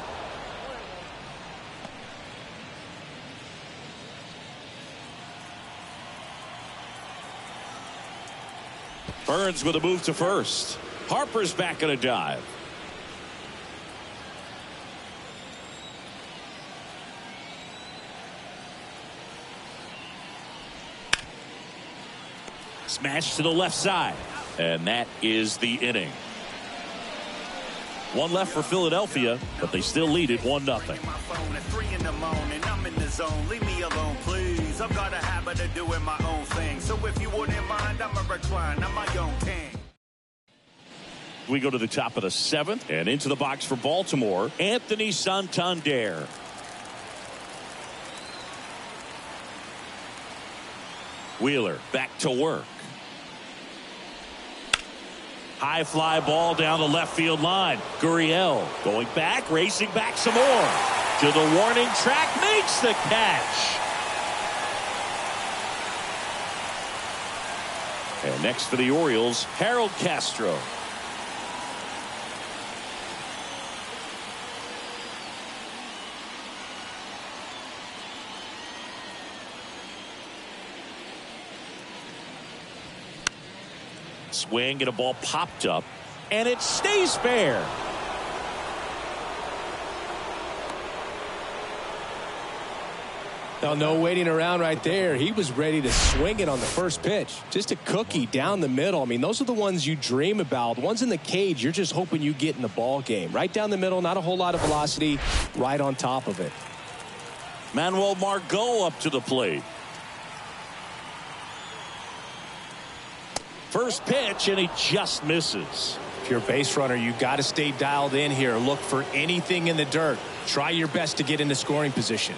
Burns with a move to first. Harper's back on a dive. Smash to the left side. And that is the inning. One left for Philadelphia, but they still lead it 1-0. Leave me alone, please. I've got a habit of doing my own thing. So if you wouldn't mind, I'm a recline. I'm my own king. We go to the top of the 7th and into the box for Baltimore, Anthony Santander. Wheeler back to work. High fly ball down the left field line. Gurriel going back, racing back some more. To the warning track, makes the catch. And next for the Orioles, Harold Castro. Swing and a ball popped up, and it stays fair. No waiting around right there. He was ready to swing it on the first pitch. Just a cookie down the middle. I mean, those are the ones you dream about. Ones in the cage, you're just hoping you get in the ball game. Right down the middle, not a whole lot of velocity, right on top of it. Manuel Margot up to the plate. First pitch, and he just misses. If you're a base runner, you got to stay dialed in here. Look for anything in the dirt. Try your best to get into scoring position.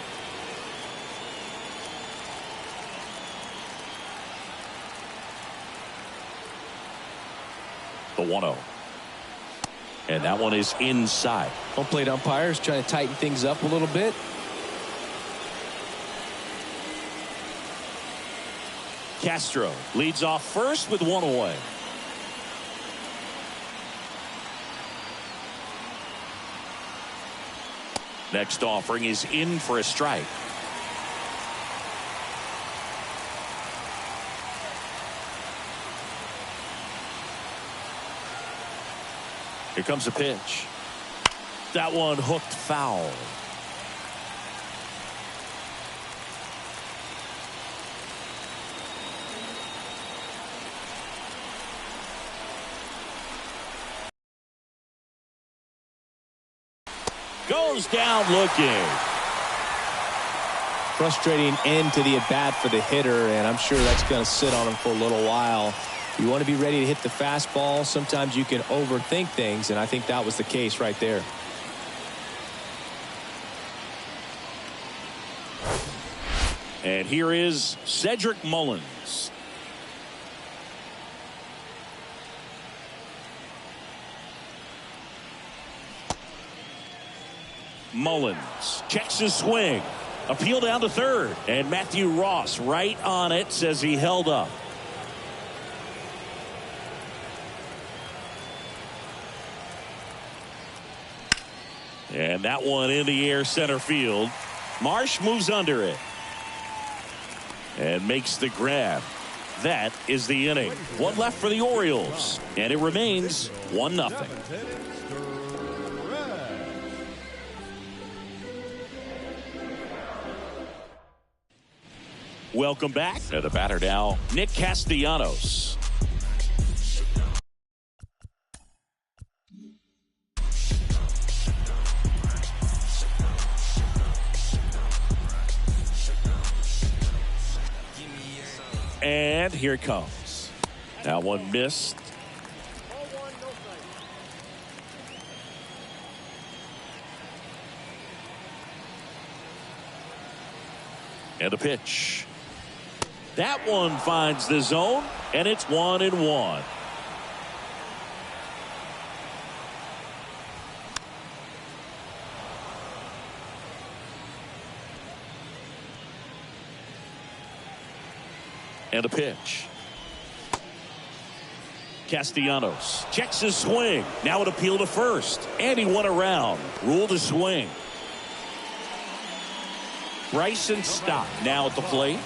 The 1-0. And that one is inside. Home plate umpires trying to tighten things up a little bit. Castro leads off first with one away. Next offering is in for a strike. Here comes a pitch. That one hooked foul. Goes down looking. Frustrating end to the at-bat for the hitter, and I'm sure that's going to sit on him for a little while. You want to be ready to hit the fastball. Sometimes you can overthink things, and I think that was the case right there. And here is Cedric Mullins. Mullins checks his swing. Appeal down to third. And Matthew Ross right on it, says he held up. And that one in the air center field. Marsh moves under it and makes the grab. That is the inning. One left for the Orioles, and it remains 1-0. Welcome back. And the batter now, Nick Castellanos. And here it comes. That one missed. And a pitch. That one finds the zone, and it's 1-1. And a pitch. Castellanos checks his swing. Now an appeal to first. And he went around. Ruled a swing. Bryson Stott now at the plate.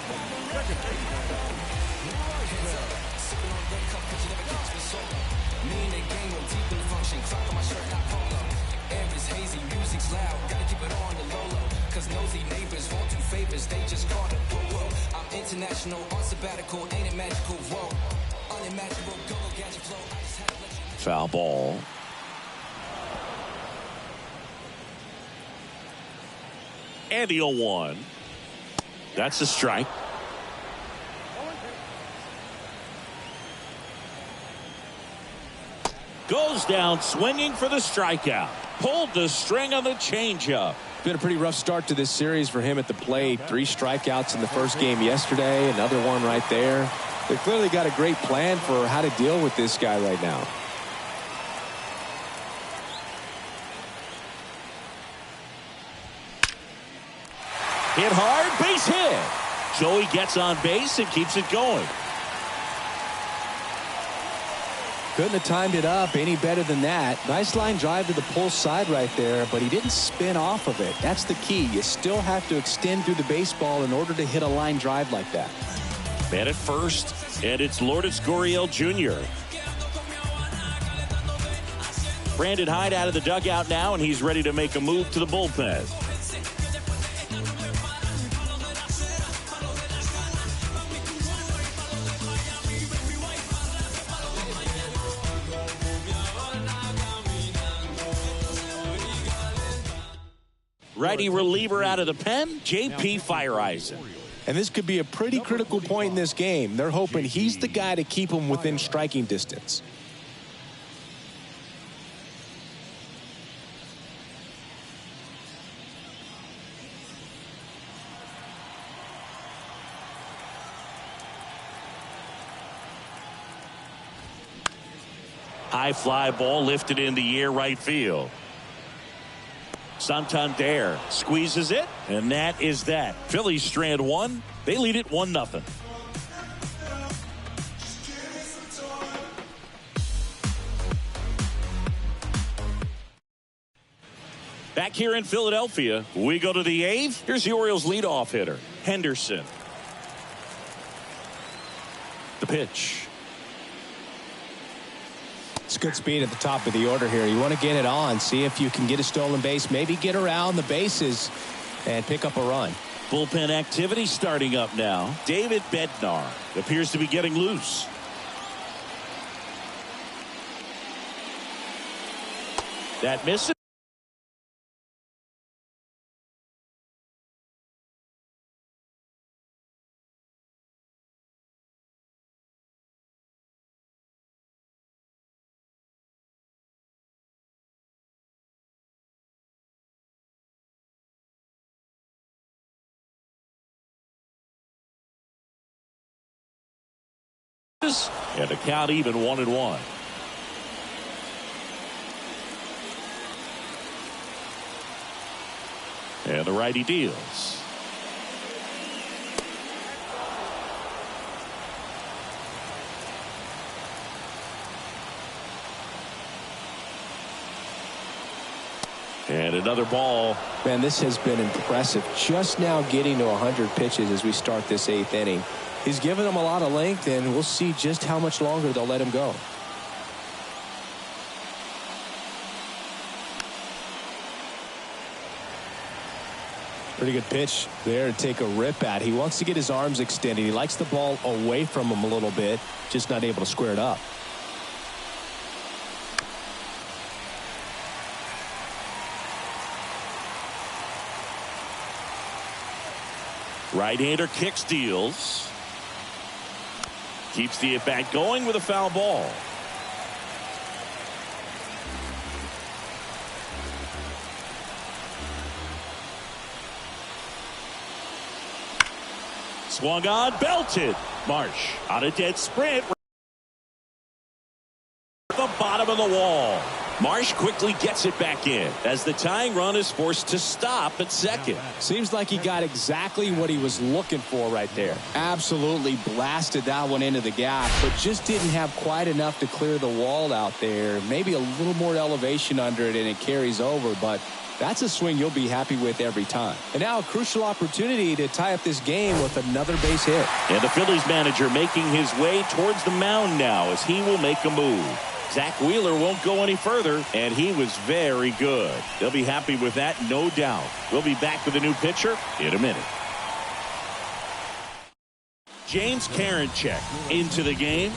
International on sabbatical, ain't it magical? Whoa, unimaginable, go gadget flow. I just had to let you. Foul ball. And the 0-1. That's a strike. Goes down swinging for the strikeout. Pulled the string on the changeup. Been a pretty rough start to this series for him at the plate. 3 strikeouts in the first game yesterday. Another one right there. They've clearly got a great plan for how to deal with this guy right now. Hit hard, base hit. Joey gets on base and keeps it going. Couldn't have timed it up any better than that. Nice line drive to the pull side right there, but he didn't spin off of it. That's the key. You still have to extend through the baseball in order to hit a line drive like that. Man at first, and it's Lourdes Gurriel Jr. Brandon Hyde out of the dugout now, and he's ready to make a move to the bullpen. Righty reliever out of the pen, J.P. Fireisen. And this could be a pretty critical point in this game. They're hoping he's the guy to keep them within striking distance. High fly ball lifted in the air right field. Santander squeezes it, and that is that. Phillies strand 1. They lead it 1-0. Back here in Philadelphia, we go to the 8th. Here's the Orioles leadoff hitter, Henderson. The pitch. It's good speed at the top of the order here. You want to get it on, see if you can get a stolen base, maybe get around the bases and pick up a run. Bullpen activity starting up now. David Bednar appears to be getting loose. That misses. And the count even 1-1. And the righty deals. And another ball. Man, this has been impressive. Just now getting to 100 pitches as we start this 8th inning. He's given them a lot of length, and we'll see just how much longer they'll let him go. Pretty good pitch there to take a rip at. He wants to get his arms extended. He likes the ball away from him a little bit, just not able to square it up. Right-hander kick steals. Keeps the at-bat going with a foul ball. Swung on, belted. Marsh on a dead sprint. The bottom of the wall. Marsh quickly gets it back in as the tying run is forced to stop at second. Seems like he got exactly what he was looking for right there. Absolutely blasted that one into the gap, but just didn't have quite enough to clear the wall out there. Maybe a little more elevation under it and it carries over, but that's a swing you'll be happy with every time. And now a crucial opportunity to tie up this game with another base hit. And the Phillies manager making his way towards the mound now as he will make a move. Zach Wheeler won't go any further, and he was very good. They'll be happy with that, no doubt. We'll be back with a new pitcher in a minute. James Karinchak into the game.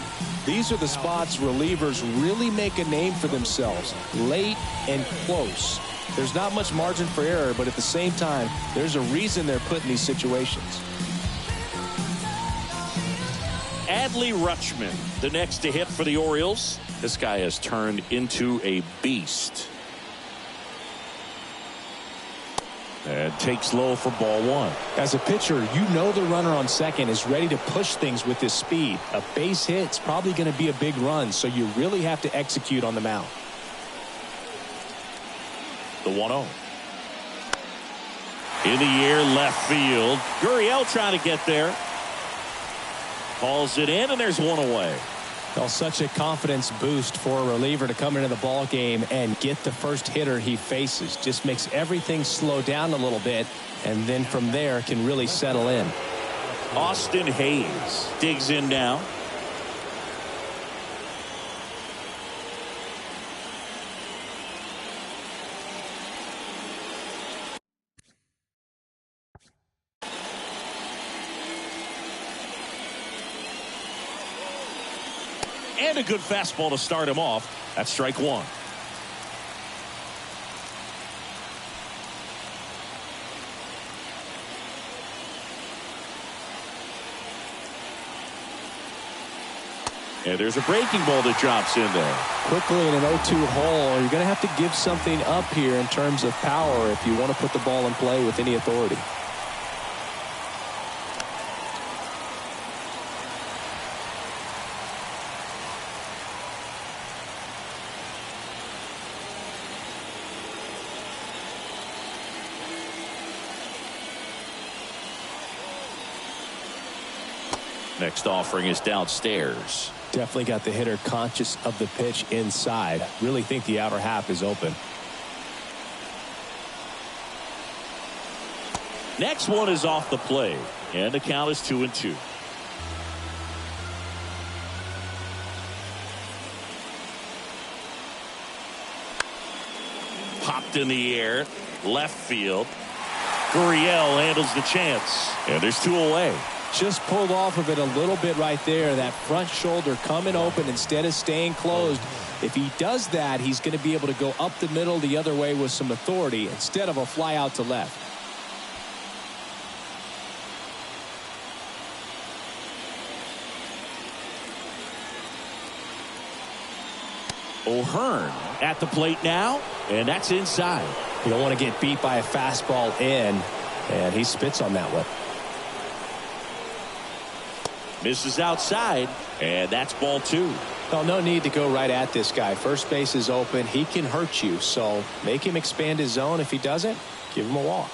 These are the spots relievers really make a name for themselves. Late and close. There's not much margin for error, but at the same time, there's a reason they're put in these situations. Adley Rutschman, the next to hit for the Orioles. This guy has turned into a beast. And takes low for ball one. As a pitcher, you know the runner on second is ready to push things with his speed. A base hit's probably going to be a big run, so you really have to execute on the mound. The 1-0. In the air, left field. Gurriel trying to get there. Calls it in, and there's one away. Well, such a confidence boost for a reliever to come into the ball game and get the first hitter he faces. Just makes everything slow down a little bit, and then from there can really settle in. Austin Hayes digs in now. And a good fastball to start him off. That's strike one. And there's a breaking ball that drops in there. Quickly in an 0-2 hole, you're going to have to give something up here in terms of power if you want to put the ball in play with any authority. Next offering is downstairs. Definitely got the hitter conscious of the pitch inside. Really think the outer half is open. Next one is off the plate, and the count is 2-2. Popped in the air, left field. Gurriel handles the chance, and there's two away. Just pulled off of it a little bit right there. That front shoulder coming open instead of staying closed. If he does that, he's going to be able to go up the middle the other way with some authority instead of a fly out to left. O'Hearn at the plate now, and that's inside. You don't want to get beat by a fastball in, and he spits on that one. Misses outside, and that's ball two. Well, no need to go right at this guy. First base is open. He can hurt you, so make him expand his zone. If he doesn't, give him a walk.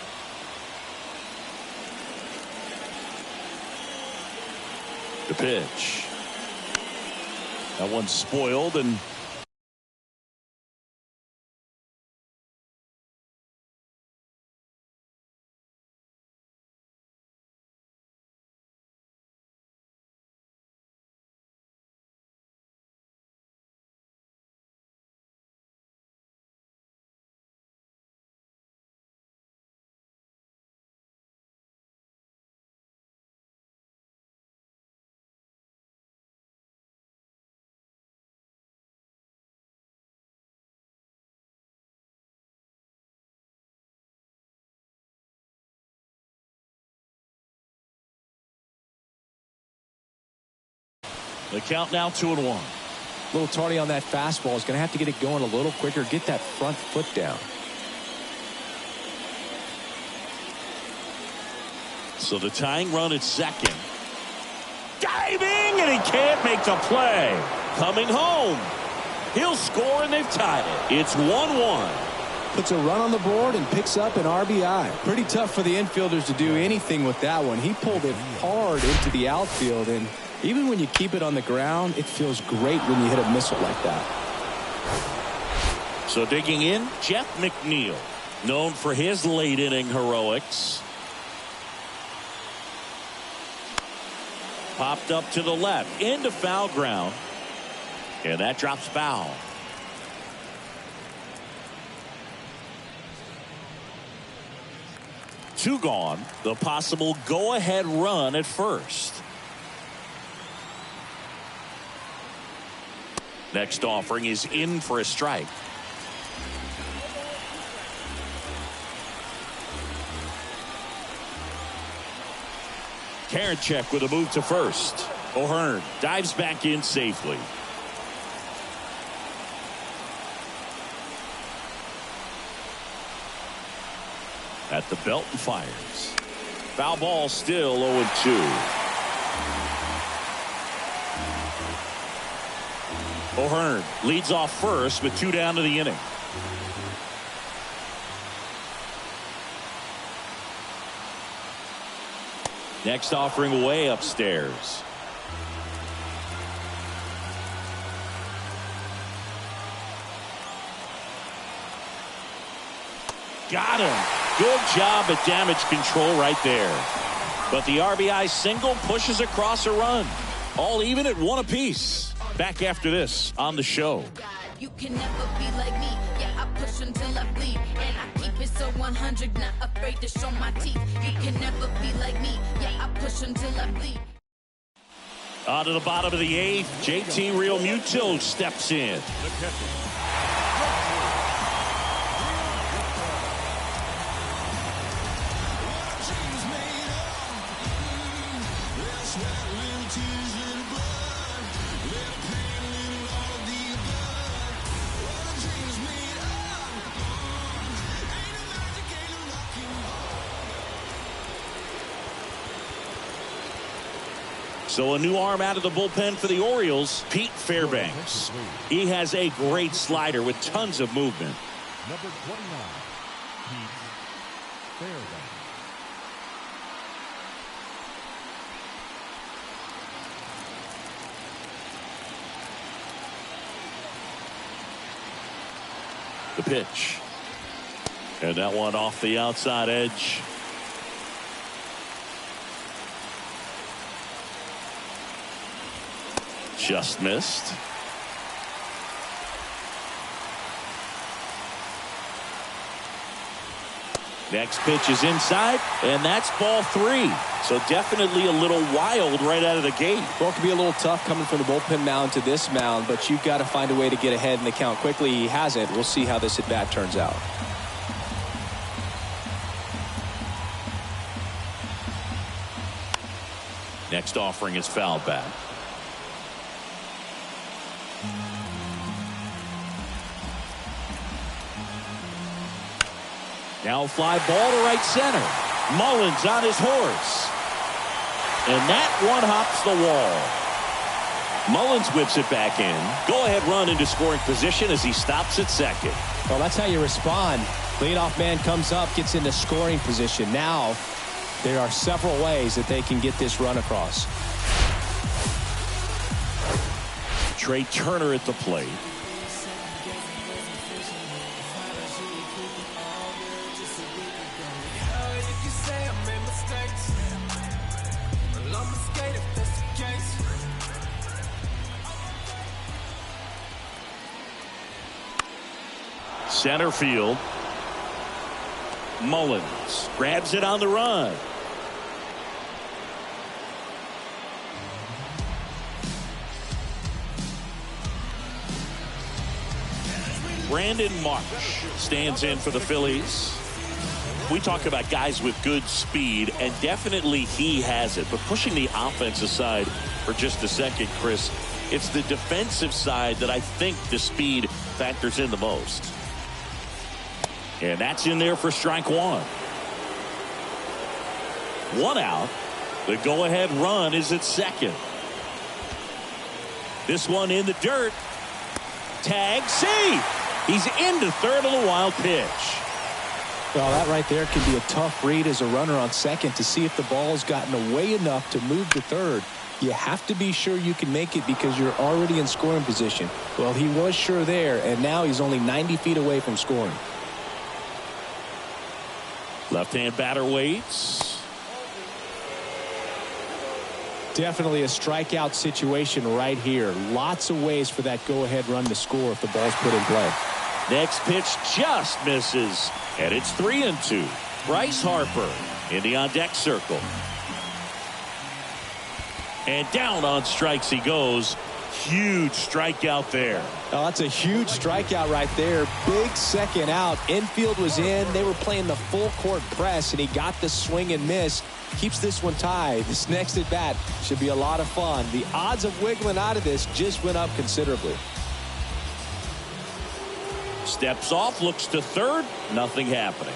The pitch. That one's spoiled, and The count now 2-1. A little tardy on that fastball. Is going to have to get it going a little quicker. Get that front foot down. So the tying run at second. Diving, and he can't make the play. Coming home. He'll score, and they've tied it. It's 1-1. Puts a run on the board and picks up an RBI. Pretty tough for the infielders to do anything with that one. He pulled it hard into the outfield, and even when you keep it on the ground, it feels great when you hit a missile like that. So digging in, Jeff McNeil, known for his late inning heroics. Popped up to the left, into foul ground, and that drops foul. Two gone. The possible go-ahead run at first. Next offering is in for a strike. Karinchak with a move to first. O'Hearn dives back in safely. At the belt and fires. Foul ball, still 0-2. O'Hearn leads off first with 2 down to the inning. Next offering way upstairs. Got him. Good job at damage control right there. But the RBI single pushes across a run. All even at 1 apiece. Back after this on the show. You can never be like me. Yeah, I push until I bleed. And I keep it so 100, not afraid to show my teeth. You can never be like me. Yeah, I push until I bleed. On to the bottom of the 8th. JT Realmuto steps in. The catcher. So a new arm out of the bullpen for the Orioles, Pete Fairbanks. He has a great slider with tons of movement. Number 29, Pete Fairbanks. The pitch. And that one off the outside edge. Just missed. Next pitch is inside, and that's ball 3. So definitely a little wild right out of the gate. Well, it could be a little tough coming from the bullpen mound to this mound, but you've got to find a way to get ahead in the count quickly. He hasn't. We'll see how this at-bat turns out. Next offering is fouled back. Now fly ball to right center. Mullins on his horse. And that one hops the wall. Mullins whips it back in. Go ahead run into scoring position as he stops at second. Well, that's how you respond. Leadoff man comes up, gets into scoring position. Now there are several ways that they can get this run across. Trey Turner at the plate. Center field. Mullins grabs it on the run. Brandon Marsh stands in for the Phillies. We talk about guys with good speed, and definitely he has it. But pushing the offense aside, for just a second, Chris. It's the defensive side that I think the speed factors in the most. And that's in there for strike one. One out. The go-ahead run is at second. This one in the dirt. Tag, see! He's into third on the wild pitch. Well, that right there can be a tough read as a runner on second to see if the ball's gotten away enough to move to third. You have to be sure you can make it because you're already in scoring position. Well, he was sure there, and now he's only 90 feet away from scoring. Left-hand batter waits. Definitely a strikeout situation right here. Lots of ways for that go-ahead run to score if the ball's put in play. Next pitch just misses, and it's 3-2. Bryce Harper in the on-deck circle. And down on strikes he goes. Huge strikeout there. Oh, that's a huge strikeout right there. Big second out. Infield was in. They were playing the full court press, and he got the swing and miss. Keeps this one tied. This next at bat should be a lot of fun. The odds of wiggling out of this just went up considerably. Steps off, looks to third. Nothing happening.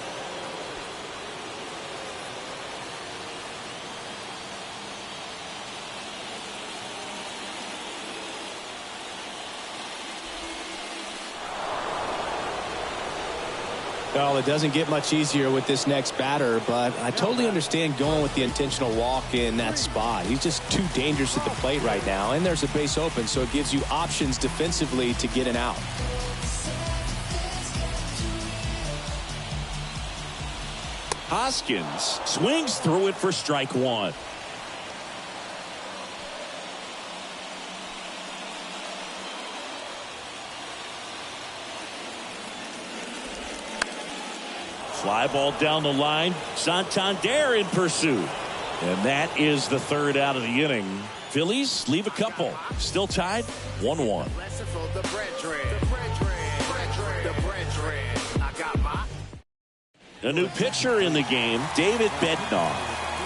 Well, it doesn't get much easier with this next batter, but I totally understand going with the intentional walk in that spot. He's just too dangerous at the plate right now, and there's a base open, so it gives you options defensively to get an out. Hoskins swings through it for strike one. Fly ball down the line. Santander in pursuit. And that is the third out of the inning. Phillies leave a couple. Still tied 1-1. A new pitcher in the game, David Bednar.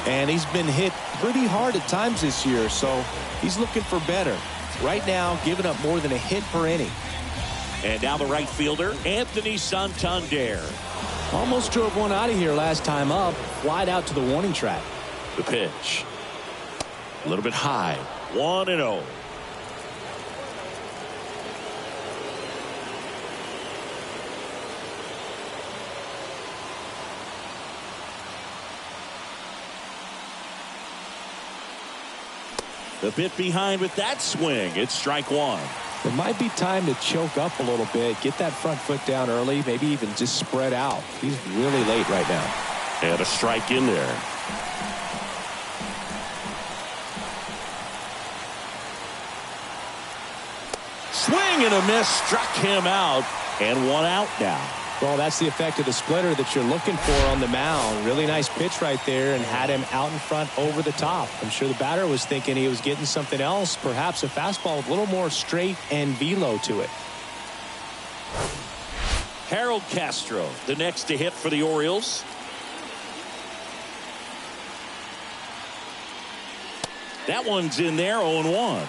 And he's been hit pretty hard at times this year, so he's looking for better. Right now, giving up more than a hit per inning. And now the right fielder, Anthony Santander. Almost drove one out of here last time up. Flied out to the warning track. The pitch. A little bit high. 1-0. The bit behind with that swing. It's strike one. It might be time to choke up a little bit, get that front foot down early, maybe even just spread out. He's really late right now. And a strike in there. Swing and a miss, struck him out, and one out now. Well, that's the effect of the splitter that you're looking for on the mound. Really nice pitch right there and had him out in front over the top. I'm sure the batter was thinking he was getting something else, perhaps a fastball with a little more straight and velo to it. Harold Castro, the next to hit for the Orioles. That one's in there, 0-1.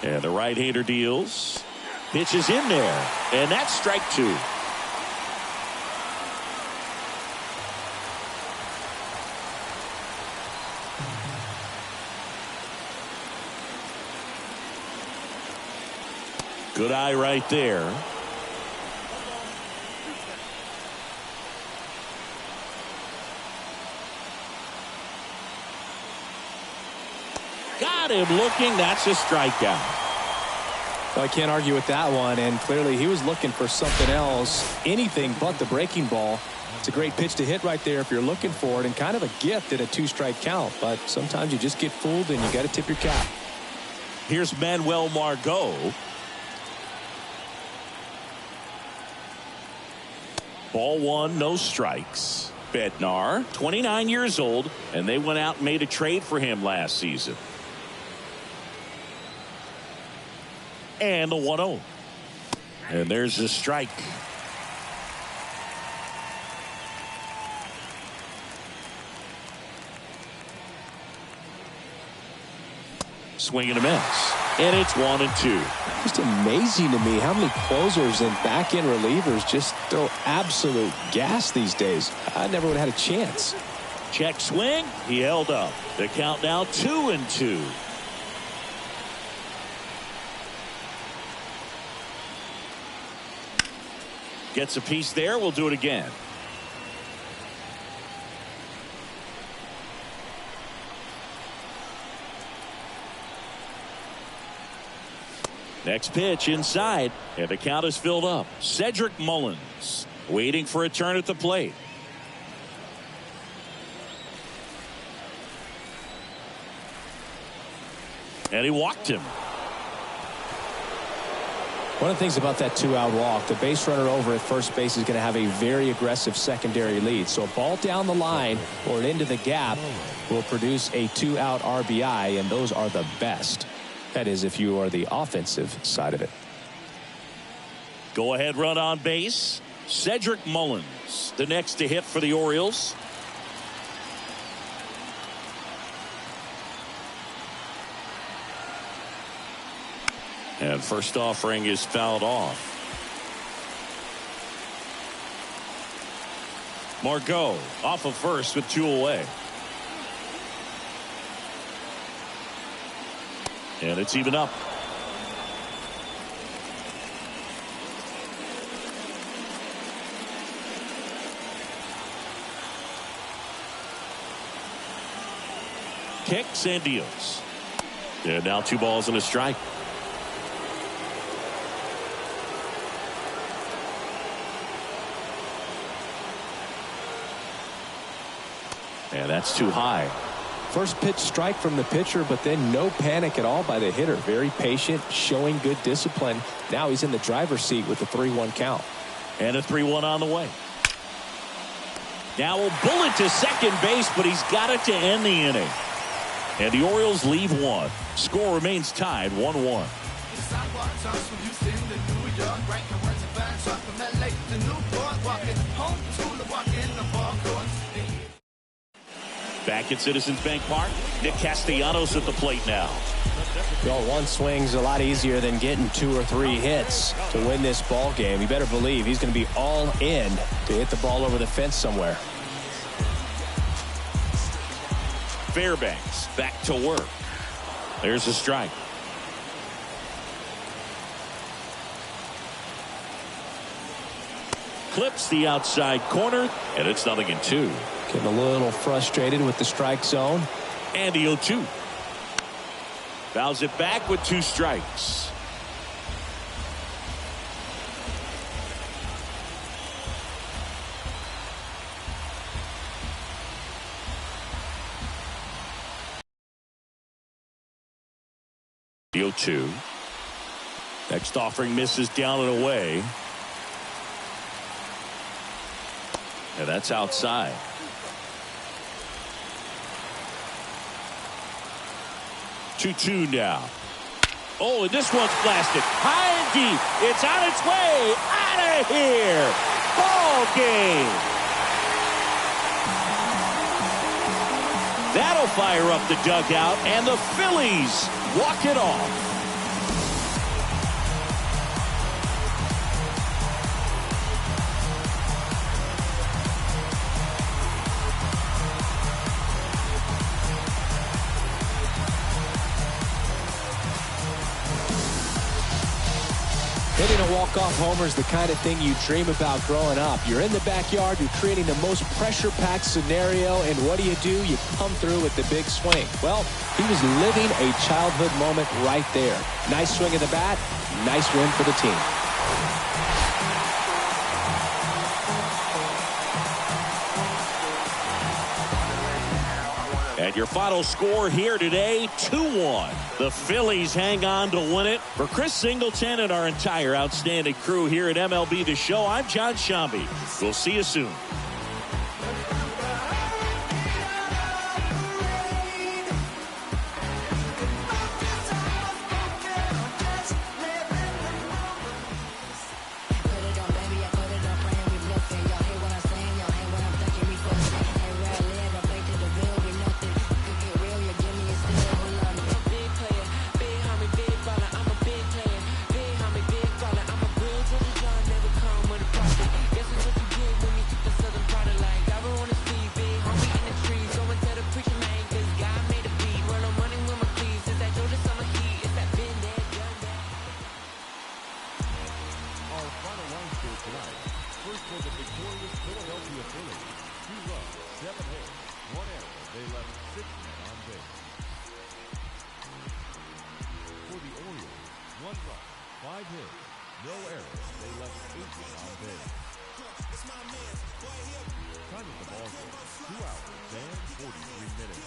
And the right-hander deals. Pitch is in there. And that's strike two. Good eye right there. Got him looking. That's a strikeout. Well, I can't argue with that one, and clearly he was looking for something else, anything but the breaking ball. It's a great pitch to hit right there if you're looking for it, and kind of a gift at a two-strike count, but sometimes you just get fooled and you got to tip your cap. Here's Manuel Margot. Ball one, no strikes. Bednar, 29 years old, and they went out and made a trade for him last season. And the 1-0. And there's the strike. Swing and a miss. And it's 1-2. Just amazing to me how many closers and back-end relievers just throw absolute gas these days. I never would have had a chance. Check swing. He held up. The count now 2-2. Gets a piece there. We'll do it again. Next pitch inside, and the count is filled up. Cedric Mullins waiting for a turn at the plate. And he walked him. One of the things about that 2-out walk, the base runner over at first base is going to have a very aggressive secondary lead. So a ball down the line or into the gap will produce a 2-out RBI, and those are the best. That is, if you are the offensive side of it. Go ahead run on base. Cedric Mullins, the next to hit for the Orioles. And first offering is fouled off. Margot off of first with 2 away. And it's even up. Kicks and deals. And now 2 balls and a strike. And that's too high. First pitch strike from the pitcher, but then no panic at all by the hitter. Very patient, showing good discipline. Now he's in the driver's seat with the 3-1 count. And a 3-1 on the way. Now a bullet to second base, but he's got it to end the inning. And the Orioles leave 1. Score remains tied 1-1. Back at Citizens Bank Park, Nick Castellanos at the plate now. Well, 1 swing's a lot easier than getting 2 or 3 hits to win this ball game. You better believe he's going to be all in to hit the ball over the fence somewhere. Fairbanks back to work. There's a strike. Clips the outside corner, and it's 0-2. Getting a little frustrated with the strike zone. And the 0-2. Fouls it back with 2 strikes. The 0-2. Next offering misses down and away. And that's outside. 2-2 now. Oh, and this one's blasted high and deep. It's on its way out of here. Ball game. That'll fire up the dugout, and the Phillies walk it off. Hitting a walk-off homer is the kind of thing you dream about growing up. You're in the backyard, you're creating the most pressure-packed scenario, and what do? You come through with the big swing. Well, he was living a childhood moment right there. Nice swing of the bat, nice win for the team. And your final score here today, 2-1. The Phillies hang on to win it. For Chris Singleton and our entire outstanding crew here at MLB The Show, I'm John Shambi. We'll see you soon. Phillies, 2 runs, 7 hits, 1 error. They left 6 men on base. For the Orioles, 1 run, 5 hits, no errors. They left 8 men on base. Time of the ball game, 2 hours and 43 minutes.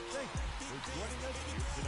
Thank you for joining us here tonight.